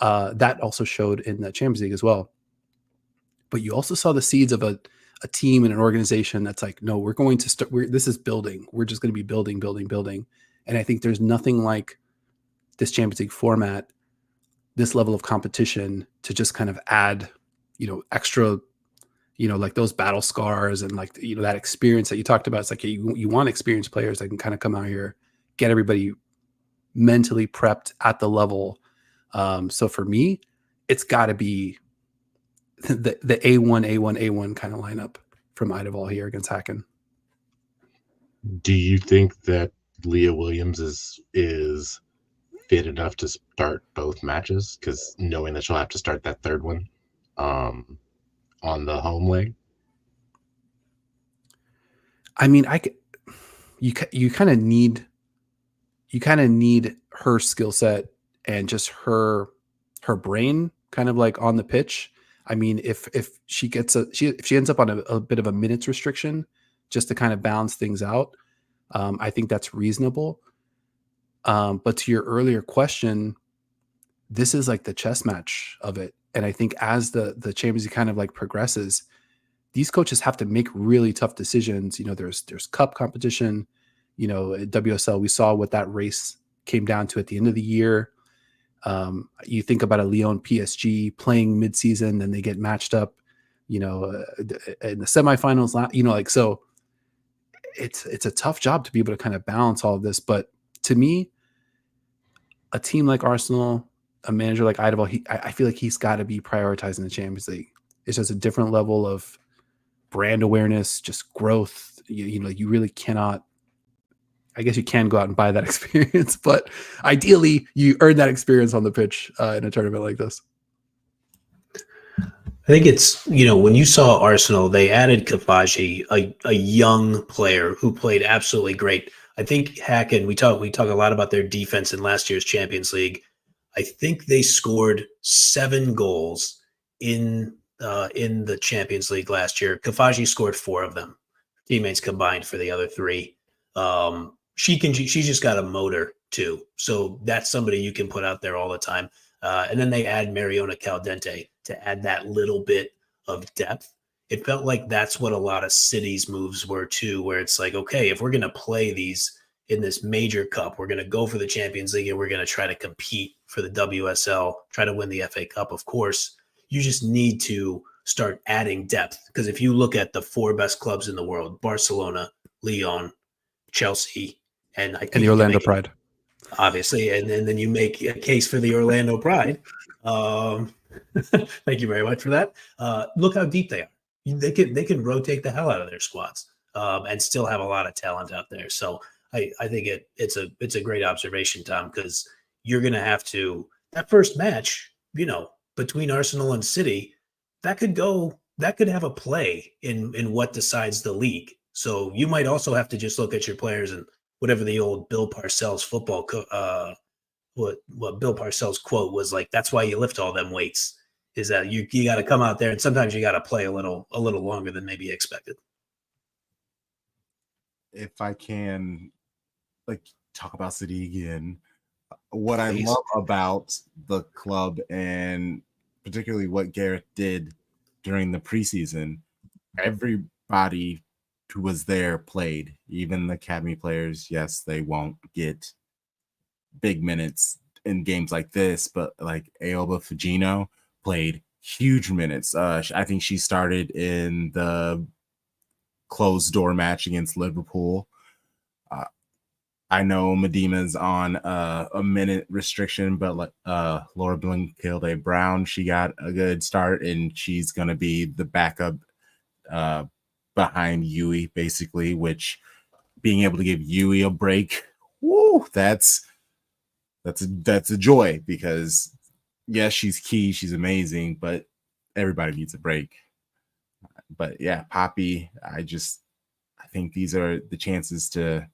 That also showed in the Champions League as well. But you also saw the seeds of a team and an organization that's like, no, we're going to start. This is building. We're just going to be building. And I think there's nothing like this Champions League format, this level of competition to just kind of add, extra, like those battle scars and like, that experience that you talked about. It's like you want experienced players that can kind of come out here, get everybody mentally prepped at the level. So for me, it's got to be the A1 kind of lineup from Idevall here against Hacken. Do you think that Leah Williams is fit enough to start both matches? Because knowing that she'll have to start that third one on the home leg. I mean, you kind of need her skill set and just her brain kind of like on the pitch. I mean, if she gets if she ends up on a bit of a minutes restriction just to kind of balance things out, I think that's reasonable. But to your earlier question, this is like the chess match of it. And I think as the Champions League kind of like progresses, these coaches have to make really tough decisions. There's cup competition, at WSL, we saw what that race came down to at the end of the year. You think about a Lyon PSG playing midseason, then they get matched up, in the semifinals, so it's a tough job to be able to kind of balance all of this. But to me, a team like Arsenal, a manager like Idevall, I feel like he's got to be prioritizing the Champions League. It's just a different level of brand awareness, just growth. You really cannot. I guess you can go out and buy that experience, but ideally you earn that experience on the pitch in a tournament like this. I think it's, when you saw Arsenal, they added Kafaji, a young player who played absolutely great. I think Hacken, we talk a lot about their defense in last year's Champions League. I think they scored 7 goals in the Champions League last year. Kafaji scored 4 of them. Teammates combined for the other 3. She's just got a motor too. So that's somebody you can put out there all the time. And then they add Mariona Caldente to add that little bit of depth. It felt like that's what a lot of City's moves were too, where it's like, okay, if we're going to play these in this major cup, we're going to go for the Champions League and we're going to try to compete for the WSL, try to win the FA Cup. Of course, you just need to start adding depth, because if you look at the 4 best clubs in the world, Barcelona, Lyon, Chelsea, and the Orlando Pride, obviously, and then you make a case for the Orlando Pride. Thank you very much for that. Look how deep they are. They can rotate the hell out of their squads and still have a lot of talent out there. So I think it's a great observation, Tom, because you're going to have to, that first match, between Arsenal and City, that could have a play in what decides the league. So you might also have to just look at your players and whatever the old Bill Parcells football, what Bill Parcells quote was like, that's why you lift all them weights, is that you got to come out there and sometimes you got to play a little longer than maybe expected. If I can talk about City again, what Please. I love about the club, and particularly what Gareth did during the preseason, everybody who was there played, even the academy players. Yes, they won't get big minutes in games like this, but like Aoba Fujino played huge minutes. I think she started in the closed door match against Liverpool. I know Medima's on a minute restriction, but Laura Blinkilde Brown, she got a good start, and she's going to be the backup behind Yui, basically, which being able to give Yui a break, woo, that's a joy, because yes, she's key, she's amazing, but everybody needs a break. But yeah, Poppy, I think these are the chances to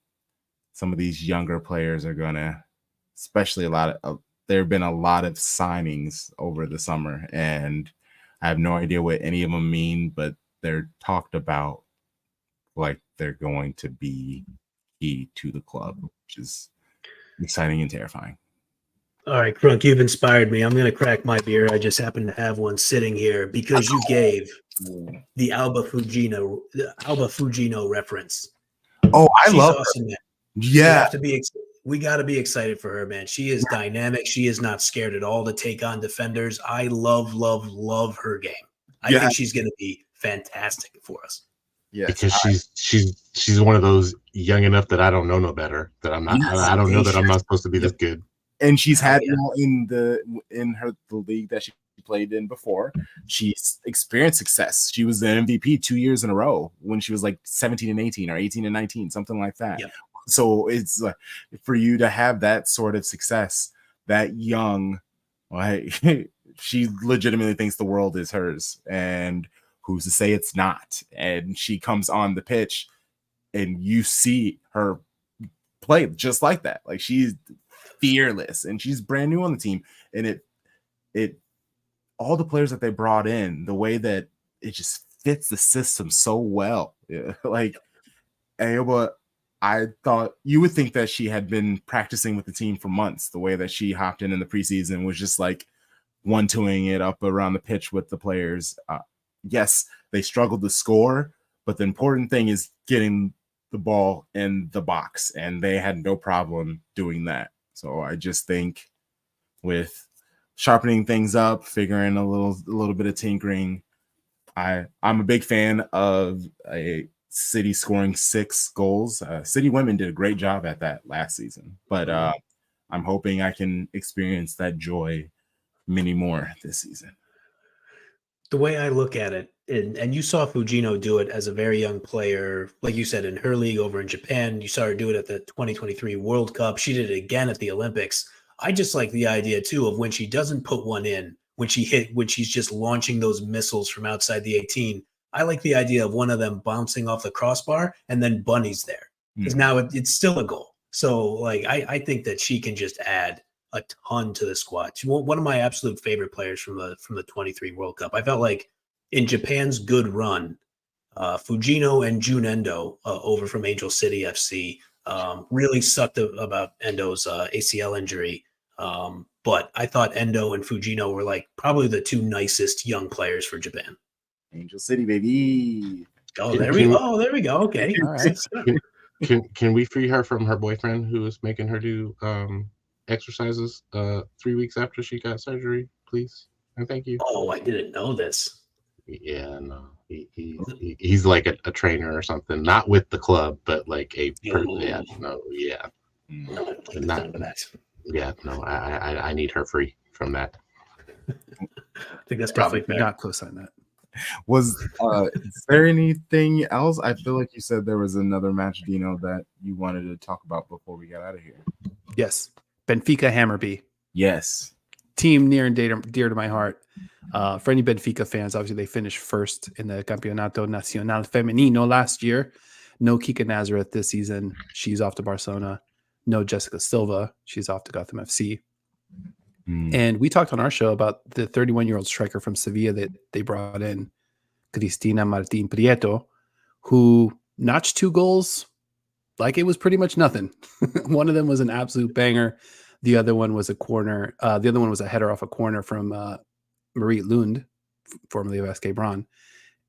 some of these younger players are gonna, especially there have been a lot of signings over the summer, and I have no idea what any of them mean, but they're talked about like they're going to be key to the club, which is exciting and terrifying. All right, Crunk, you've inspired me. I'm going to crack my beer. I just happen to have one sitting here because you gave the Alba Fujino reference. Oh, I She's love awesome, man. Yeah. We got to be excited for her, man. She is dynamic. She is not scared at all to take on defenders. I love her game. I think she's going to be fantastic for us. Yes, because she's one of those young enough that I don't know no better. That I'm not. Yes, I don't know that I'm Asian. not supposed to be this good. and she's had yeah. the league that she played in before. She's experienced success. She was the MVP 2 years in a row when she was like 17 and 18 or 18 and 19, something like that. Yep. So it's for you to have that sort of success that young, like she legitimately thinks the world is hers, and who's to say it's not? And she comes on the pitch, and you see her play just like that. Like she's fearless, and she's brand new on the team, and it all the players that they brought in, the way that it just fits the system so well. Yeah. Like Ayoba, I thought you would think that she had been practicing with the team for months. The way that she hopped in the preseason was just like 1-2ing it up around the pitch with the players. Yes, they struggled to score, but the important thing is getting the ball in the box, and they had no problem doing that. So I just think with sharpening things up, figuring a little bit of tinkering, I'm a big fan of a City scoring 6 goals. City women did a great job at that last season, but I'm hoping I can experience that joy many more this season. The way I look at it, and you saw Fujino do it as a very young player, like you said, in her league over in Japan. You saw her do it at the 2023 World Cup. She did it again at the Olympics. I just like the idea, too, of when she doesn't put one in, when she's just launching those missiles from outside the 18. I like the idea of one of them bouncing off the crossbar and then Bunny's there, because now it's still a goal. So, like, I think that she can just add a ton to the squad. She's one of my absolute favorite players from the 23 World Cup. I felt like in Japan's good run, Fujino and Jun Endo over from Angel City FC really sucked about Endo's ACL injury. But I thought Endo and Fujino were like probably the 2 nicest young players for Japan. Angel City, baby. Oh, there we go. Okay. All right. Can we free her from her boyfriend who is making her do exercises 3 weeks after she got surgery, please? And thank you. Oh, I didn't know this. Yeah, no, he's like a trainer or something, not with the club, but like I need her free from that. I think that's Probably definitely fair. not co-sign that. Was is there anything else? I feel like you said there was another match, Dino, that you wanted to talk about before we got out of here. Yes, Benfica Hammarby. Yes, Team near and dear to my heart. For any Benfica fans, obviously they finished first in the Campeonato Nacional Femenino last year. No Kika Nazareth this season. She's off to Barcelona. No Jessica Silva. She's off to Gotham FC. And we talked on our show about the 31-year-old striker from Sevilla that they brought in, Cristina Martin Prieto, who notched 2 goals like it was pretty much nothing. One of them was an absolute banger. The other one was a corner. The other one was a header off a corner from Marie Lund, formerly of SK Braun.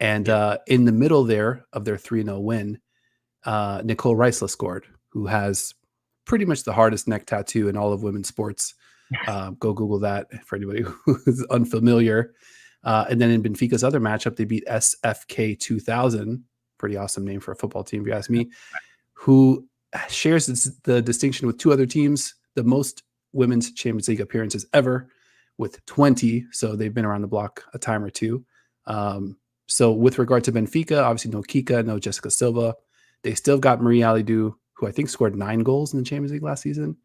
And in the middle there of their 3-0 win, Nicole Reisler scored, who has pretty much the hardest neck tattoo in all of women's sports. Go Google that for anybody who's unfamiliar. And then in Benfica's other matchup, they beat SFK 2000. Pretty awesome name for a football team, if you ask me, who shares the distinction with 2 other teams, the most women's Champions League appearances ever with 20. So they've been around the block a time or 2. So with regard to Benfica, obviously no Kika, no Jessica Silva. They still got Marie Alidou, who I think scored 9 goals in the Champions League last season.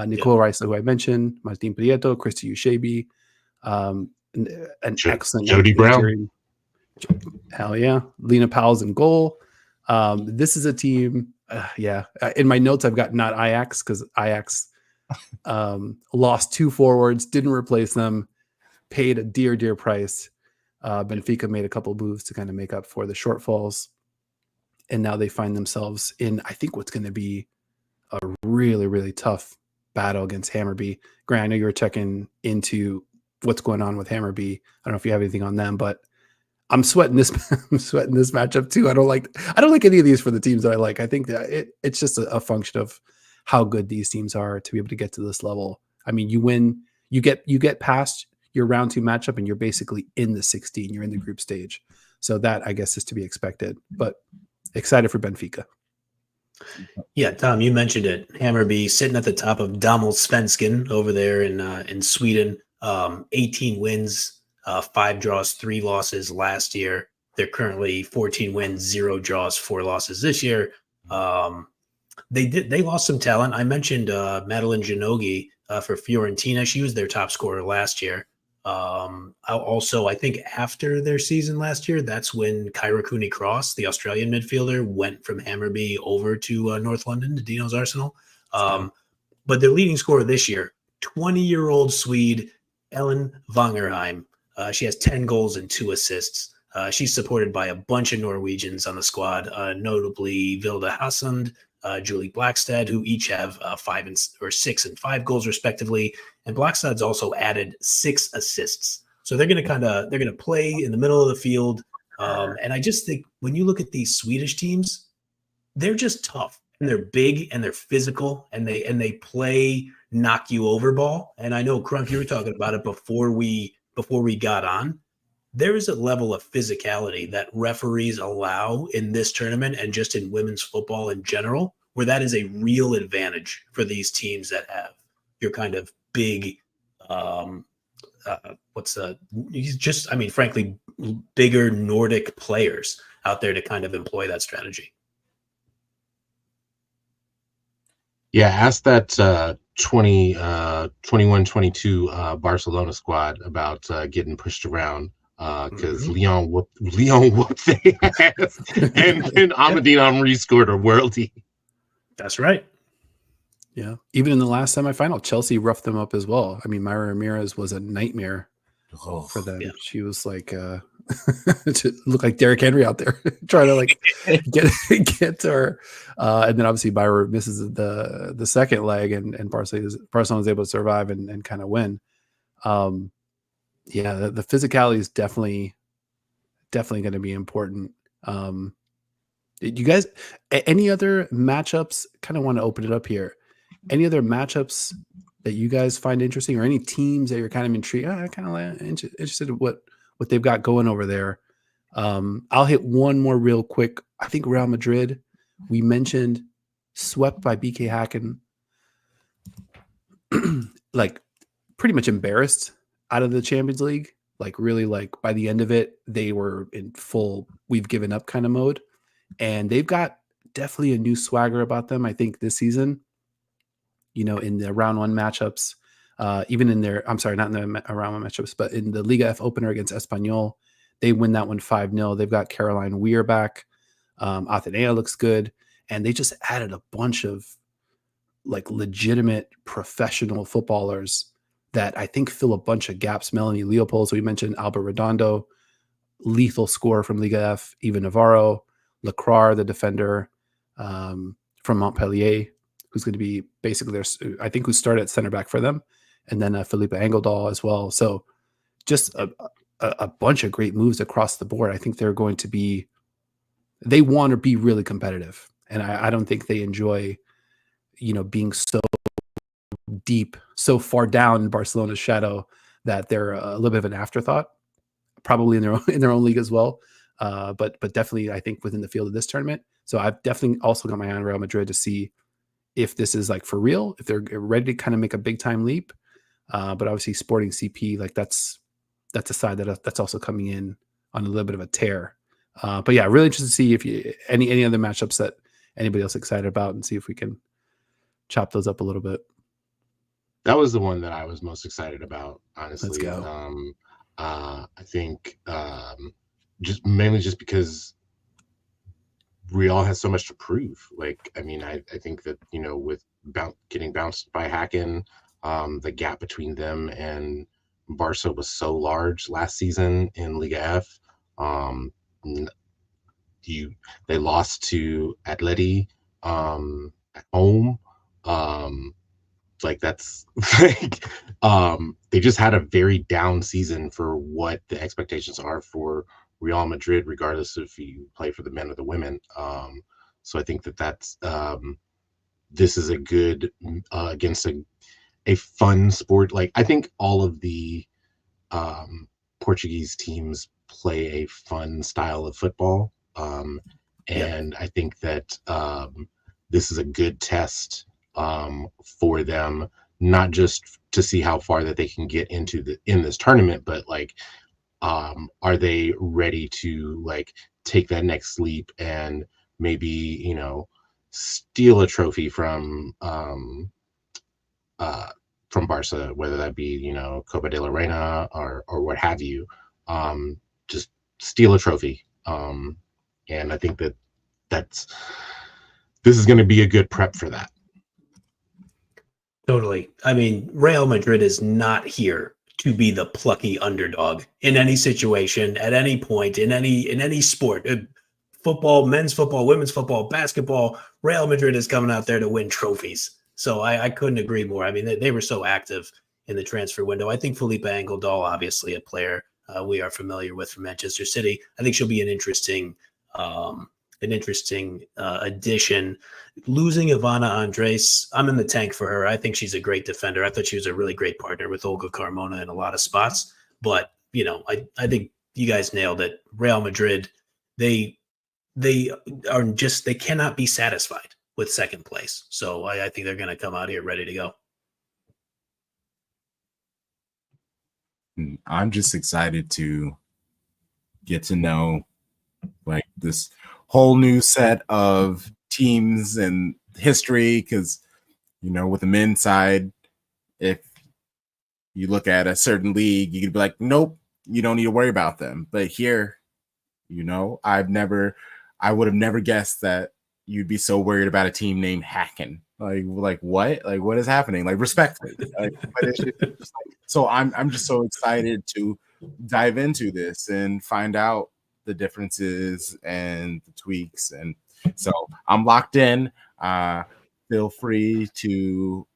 Nicole Reisler, who I mentioned, Martin Prieto, Christy Ushabi, an excellent Jody Brown. Hell yeah. Lena Powell's in goal. This is a team. In my notes, I've got not Ajax because Ajax lost 2 forwards, didn't replace them, paid a dear price. Benfica made a couple moves to kind of make up for the shortfalls. And now they find themselves in, I think, what's going to be a really, really tough battle against Hammarby. Grant, I know you were checking into what's going on with Hammarby. I don't know if you have anything on them, but I'm sweating this. I'm sweating this matchup too. I don't like any of these for the teams that I like. I think that it's just a function of how good these teams are to be able to get to this level. I mean, you win, you get past your round 2 matchup, and you're basically in the 16. You're in the group stage. So that, I guess, is to be expected. But excited for Benfica. Yeah, Tom, you mentioned it. Hammarby sitting at the top of Damallsvenskan over there in Sweden. 18 wins, 5 draws, 3 losses last year. They're currently 14 wins, 0 draws, 4 losses this year. They lost some talent. I mentioned Madeline Janogy for Fiorentina. She was their top scorer last year. I think after their season last year, that's when Kyra Cooney-Cross, the Australian midfielder, went from Hammarby over to North London to Dino's Arsenal. But their leading scorer this year, 20-year-old Swede Ellen Wangerheim. She has 10 goals and 2 assists. She's supported by a bunch of Norwegians on the squad, notably Vilde Hassund, Julie Blackstad, who each have 6 and 5 goals respectively. And Blackstad's also added 6 assists. So they're going to play in the middle of the field. And I just think when you look at these Swedish teams, they're just tough and they're big and they're physical and they play knock you over ball. And I know, Crunk, you were talking about it before we got on. There is a level of physicality that referees allow in this tournament and just in women's football in general, where that is a real advantage for these teams that have your kind of big, frankly, bigger Nordic players out there to kind of employ that strategy. Yeah, ask that 21-22 Barcelona squad about getting pushed around. Because Leon whooped their ass, and Amadine Henry scored a worldie. That's right. Yeah, even in the last semifinal, Chelsea roughed them up as well. I mean, Myra Ramirez was a nightmare for them. Yeah. She was like to look like Derrick Henry out there, trying to like get to her. And then obviously Myra misses the second leg, and Barcelona was able to survive and kind of win. Yeah, the physicality is definitely going to be important. You guys, any other matchups? Kind of want to open it up here. Any other matchups that you guys find interesting, or any teams that you're kind of intrigued? Kind of interested in what they've got going over there. I'll hit one more real quick. I think Real Madrid, we mentioned, swept by BK Hacken, like pretty much embarrassed out of the Champions League. Like really, like by the end of it, they were in full "we've given up" kind of mode, and they've got definitely a new swagger about them. I think this season, in the round 1 matchups, even in their, I'm sorry, not in the round 1 matchups, but in the Liga F opener against Espanyol, they win that one 5-0. They've got Caroline Weir back. Athenea looks good, and they just added a bunch of like legitimate professional footballers that I think fill a bunch of gaps. Melanie Leopold, so we mentioned Alba Redondo, lethal scorer from Liga F, Eva Navarro, Lacroix, the defender from Montpellier, who's going to be basically I think who started at center back for them, and then Philippa Engeldahl as well. So just a bunch of great moves across the board. I think they want to be really competitive, and I don't think they enjoy, being so deep, so far down in Barcelona's shadow that they're a little bit of an afterthought, probably in their own league as well. But definitely, I think within the field of this tournament. So I've definitely also got my eye on Real Madrid to see if this is like for real, if they're ready to kind of make a big time leap. But obviously, Sporting CP, like that's a side that's also coming in on a little bit of a tear. But yeah, really interested to see if any other matchups that anybody else excited about, and see if we can chop those up a little bit. That was the one that I was most excited about, honestly. Let's go. I think just mainly just because Real has so much to prove. Like, I mean, I think that, with getting bounced by Hacken, the gap between them and Barca was so large last season in Liga F. They lost to Atleti at home. Like that's like they just had a very down season for what the expectations are for Real Madrid, regardless if you play for the men or the women. So I think that's this is a good against a fun sport. Like I think all of the Portuguese teams play a fun style of football. And I think that this is a good test for them, not just to see how far that they can get in this tournament, but like, are they ready to like take that next leap and maybe, you know, steal a trophy from Barca, whether that be, you know, Copa de la Reina or what have you, just steal a trophy. And I think that this is going to be a good prep for that. Totally. I mean, Real Madrid is not here to be the plucky underdog in any situation, at any point, in any sport. Football, men's football, women's football, basketball. Real Madrid is coming out there to win trophies. So I couldn't agree more. I mean, they were so active in the transfer window. I think Felipe Angeldal, obviously a player we are familiar with from Manchester City. I think she'll be an interesting addition. Losing Ivana Andres, I'm in the tank for her. I think she's a great defender. I thought she was a really great partner with Olga Carmona in a lot of spots. But, you know, I think you guys nailed it. Real Madrid, they are just, they cannot be satisfied with second place. So I think they're going to come out here ready to go. I'm just excited to get to know like this whole new set of teams and history, because, you know, with the men's side, if you look at a certain league, you could be like, nope, you don't need to worry about them. But here, you know, I would have never guessed that you'd be so worried about a team named Hacken. Like what? Like what is happening? Like respectfully. Like, but it's just like, so I'm just so excited to dive into this and find out the differences and the tweaks. And so I'm locked in. Feel free to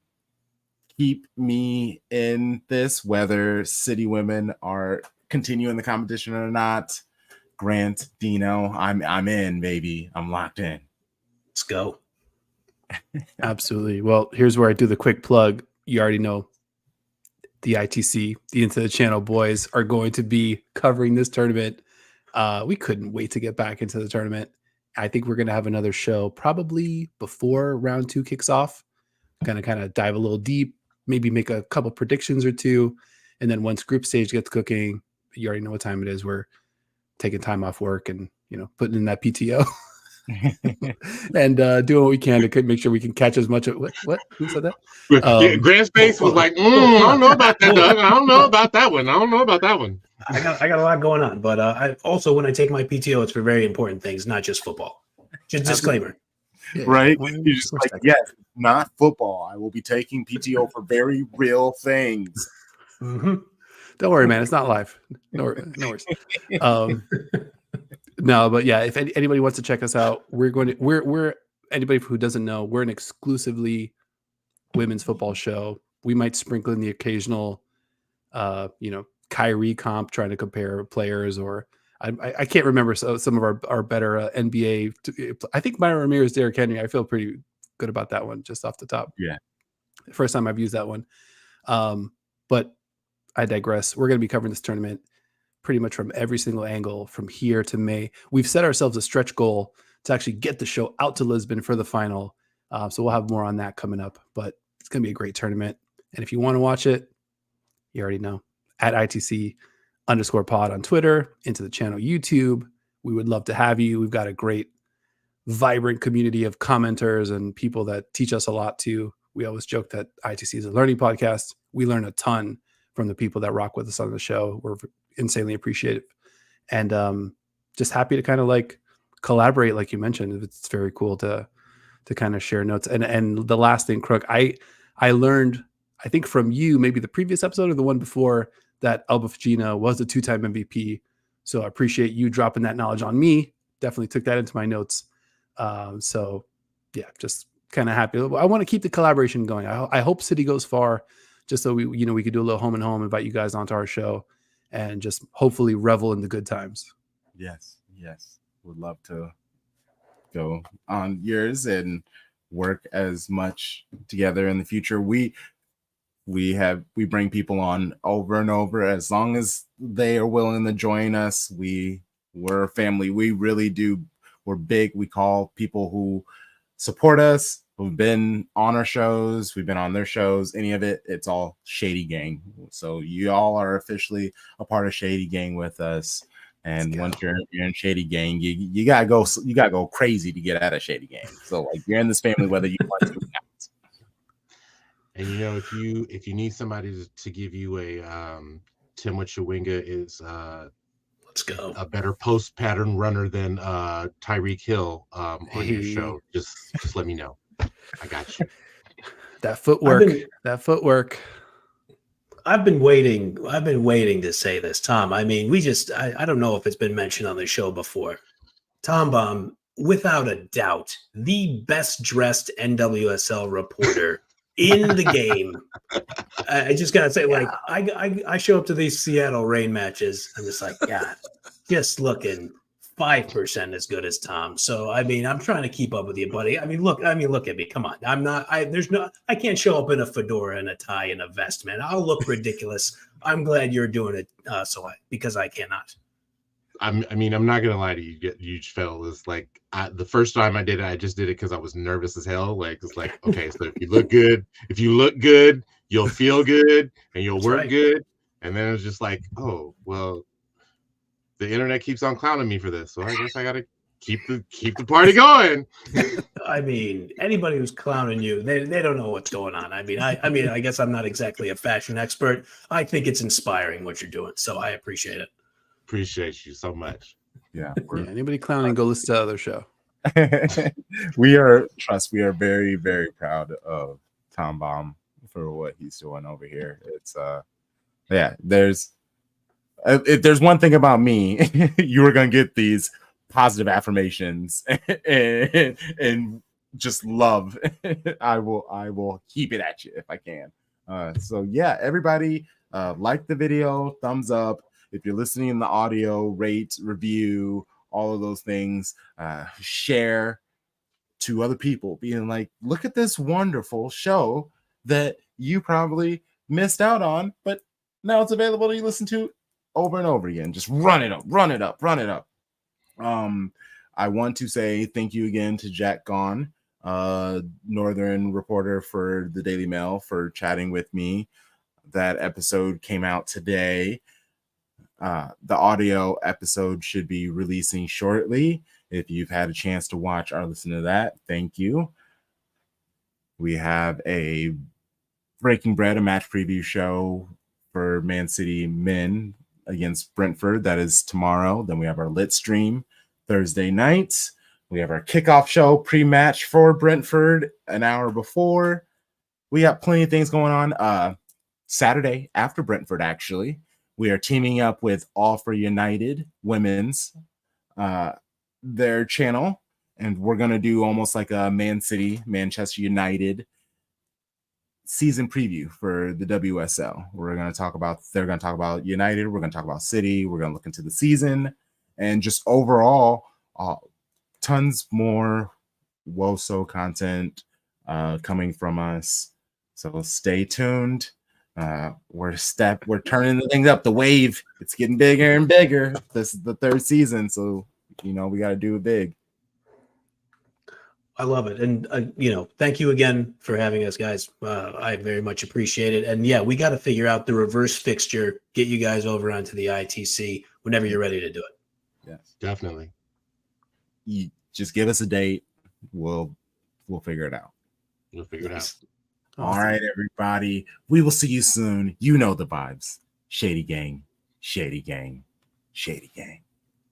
keep me in this, whether City women are continuing the competition or not. Grant, Dino, I'm in, baby. I'm locked in. Let's go. Absolutely. Well, here's where I do the quick plug. You already know the ITC, the Into the Channel boys, are going to be covering this tournament. We couldn't wait to get back into the tournament. I think we're going to have another show probably before round 2 kicks off. Going to kind of dive a little deep, maybe make a couple predictions or two. And then once group stage gets cooking, you already know what time it is. We're taking time off work and, you know, putting in that PTO and doing what we can to make sure we can catch as much of what? Who said that? Grant's face was like, I don't know about that, Doug. I don't know about that one. I got a lot going on, but I also, when I take my PTO, it's for very important things, not just football. Just disclaimer. Yeah, right? You're just like, yes, not football. I will be taking PTO for very real things. Mm-hmm. Don't worry, man. It's not live. No worries. No, but yeah, if anybody wants to check us out, we're anybody who doesn't know, we're an exclusively women's football show. We might sprinkle in the occasional, Kyrie comp, trying to compare players, or I can't remember some of our better NBA. I think Myra Ramirez, Derrick Henry. I feel pretty good about that one just off the top. Yeah, first time I've used that one. But I digress. We're going to be covering this tournament pretty much from every single angle from here to May. We've set ourselves a stretch goal to actually get the show out to Lisbon for the final. So we'll have more on that coming up, but it's going to be a great tournament. And if you want to watch it, you already know, at ITC_pod on Twitter, Into the Channel YouTube. We would love to have you. We've got a great, vibrant community of commenters and people that teach us a lot too. We always joke that ITC is a learning podcast. We learn a ton from the people that rock with us on the show. We're insanely appreciative, and just happy to kind of like collaborate, like you mentioned. It's very cool to kind of share notes. And the last thing, Crook, I learned, I think from you, maybe the previous episode or the one before, that Alba Fagina was a 2-time MVP. So I appreciate you dropping that knowledge on me. Definitely took that into my notes. So yeah, just kind of happy. I want to keep the collaboration going. I hope City goes far, just so we could do a little home and home, invite you guys onto our show, and just hopefully revel in the good times. Yes. Would love to go on yours and work as much together in the future. we bring people on over and over as long as they are willing to join us. We're a family. We really do. We're big. We call people who support us, who've been on our shows, we've been on their shows, any of it, it's all Shady Gang. So you all are officially a part of Shady Gang with us. And once you're in Shady Gang, you gotta go crazy to get out of Shady Gang. So like you're in this family whether you want to or not. And if you need somebody to give you a Tim Chawinga is let's go, a better post pattern runner than Tyreek Hill on your show, just let me know. I got you. That footwork. I've been waiting to say this, Tom. I mean, I don't know if it's been mentioned on the show before. ThomBomb, without a doubt, the best dressed NWSL reporter in the game. I just gotta say, like, I show up to these Seattle Reign matches. I'm just like, God, just looking 5% as good as Tom. So I mean, I'm trying to keep up with you, buddy. I mean, look at me. Come on. I can't show up in a fedora and a tie and a vest, man. I'll look ridiculous. I'm glad you're doing it. Because I cannot. I'm not gonna lie to you, huge fellas. Like the first time I did it, I just did it because I was nervous as hell. Like it's like, okay, so if you look good, you'll feel good and you'll work good. And then it's just like, oh well, the internet keeps on clowning me for this, so I guess I gotta keep the party going. I mean, anybody who's clowning you, they don't know what's going on. I mean, I guess I'm not exactly a fashion expert. I think it's inspiring what you're doing, so I appreciate it. Appreciate you so much. Yeah. Anybody clowning, go listen to the other show. We are very, very proud of ThomBomb for what he's doing over here. It's if there's one thing about me, you are gonna get these positive affirmations and just love. I will keep it at you if I can. So yeah, everybody like the video, thumbs up. If you're listening in the audio, rate, review, all of those things, share to other people, being like, look at this wonderful show that you probably missed out on, but now it's available to you listen to over and over again. Just run it up. I want to say thank you again to Jack Gahn, Northern reporter for the Daily Mail, for chatting with me. That episode came out today. The audio episode should be releasing shortly. If you've had a chance to watch or listen to that, thank you. We have a Breaking Bread, a match preview show for Man City men against Brentford. That is tomorrow. Then we have our lit stream Thursday nights. We have our kickoff show pre-match for Brentford an hour before. We got plenty of things going on. Saturday after Brentford, actually, we are teaming up with All for United Women's, their channel, and we're going to do almost like a Man City, Manchester United season preview for the WSL. They're going to talk about United. We're going to talk about City. We're going to look into the season and just overall, tons more WOSO content coming from us. So stay tuned. We're turning the things up. The wave, it's getting bigger and bigger. This is the third season, so we got to do it big. I love it. And, thank you again for having us, guys. I very much appreciate it. And yeah, we got to figure out the reverse fixture, get you guys over onto the ITC whenever you're ready to do it. Yes, definitely. You just give us a date. We'll figure it out. We'll figure it out. Awesome. All right, everybody. We will see you soon. You know the vibes. Shady Gang, Shady Gang, Shady Gang.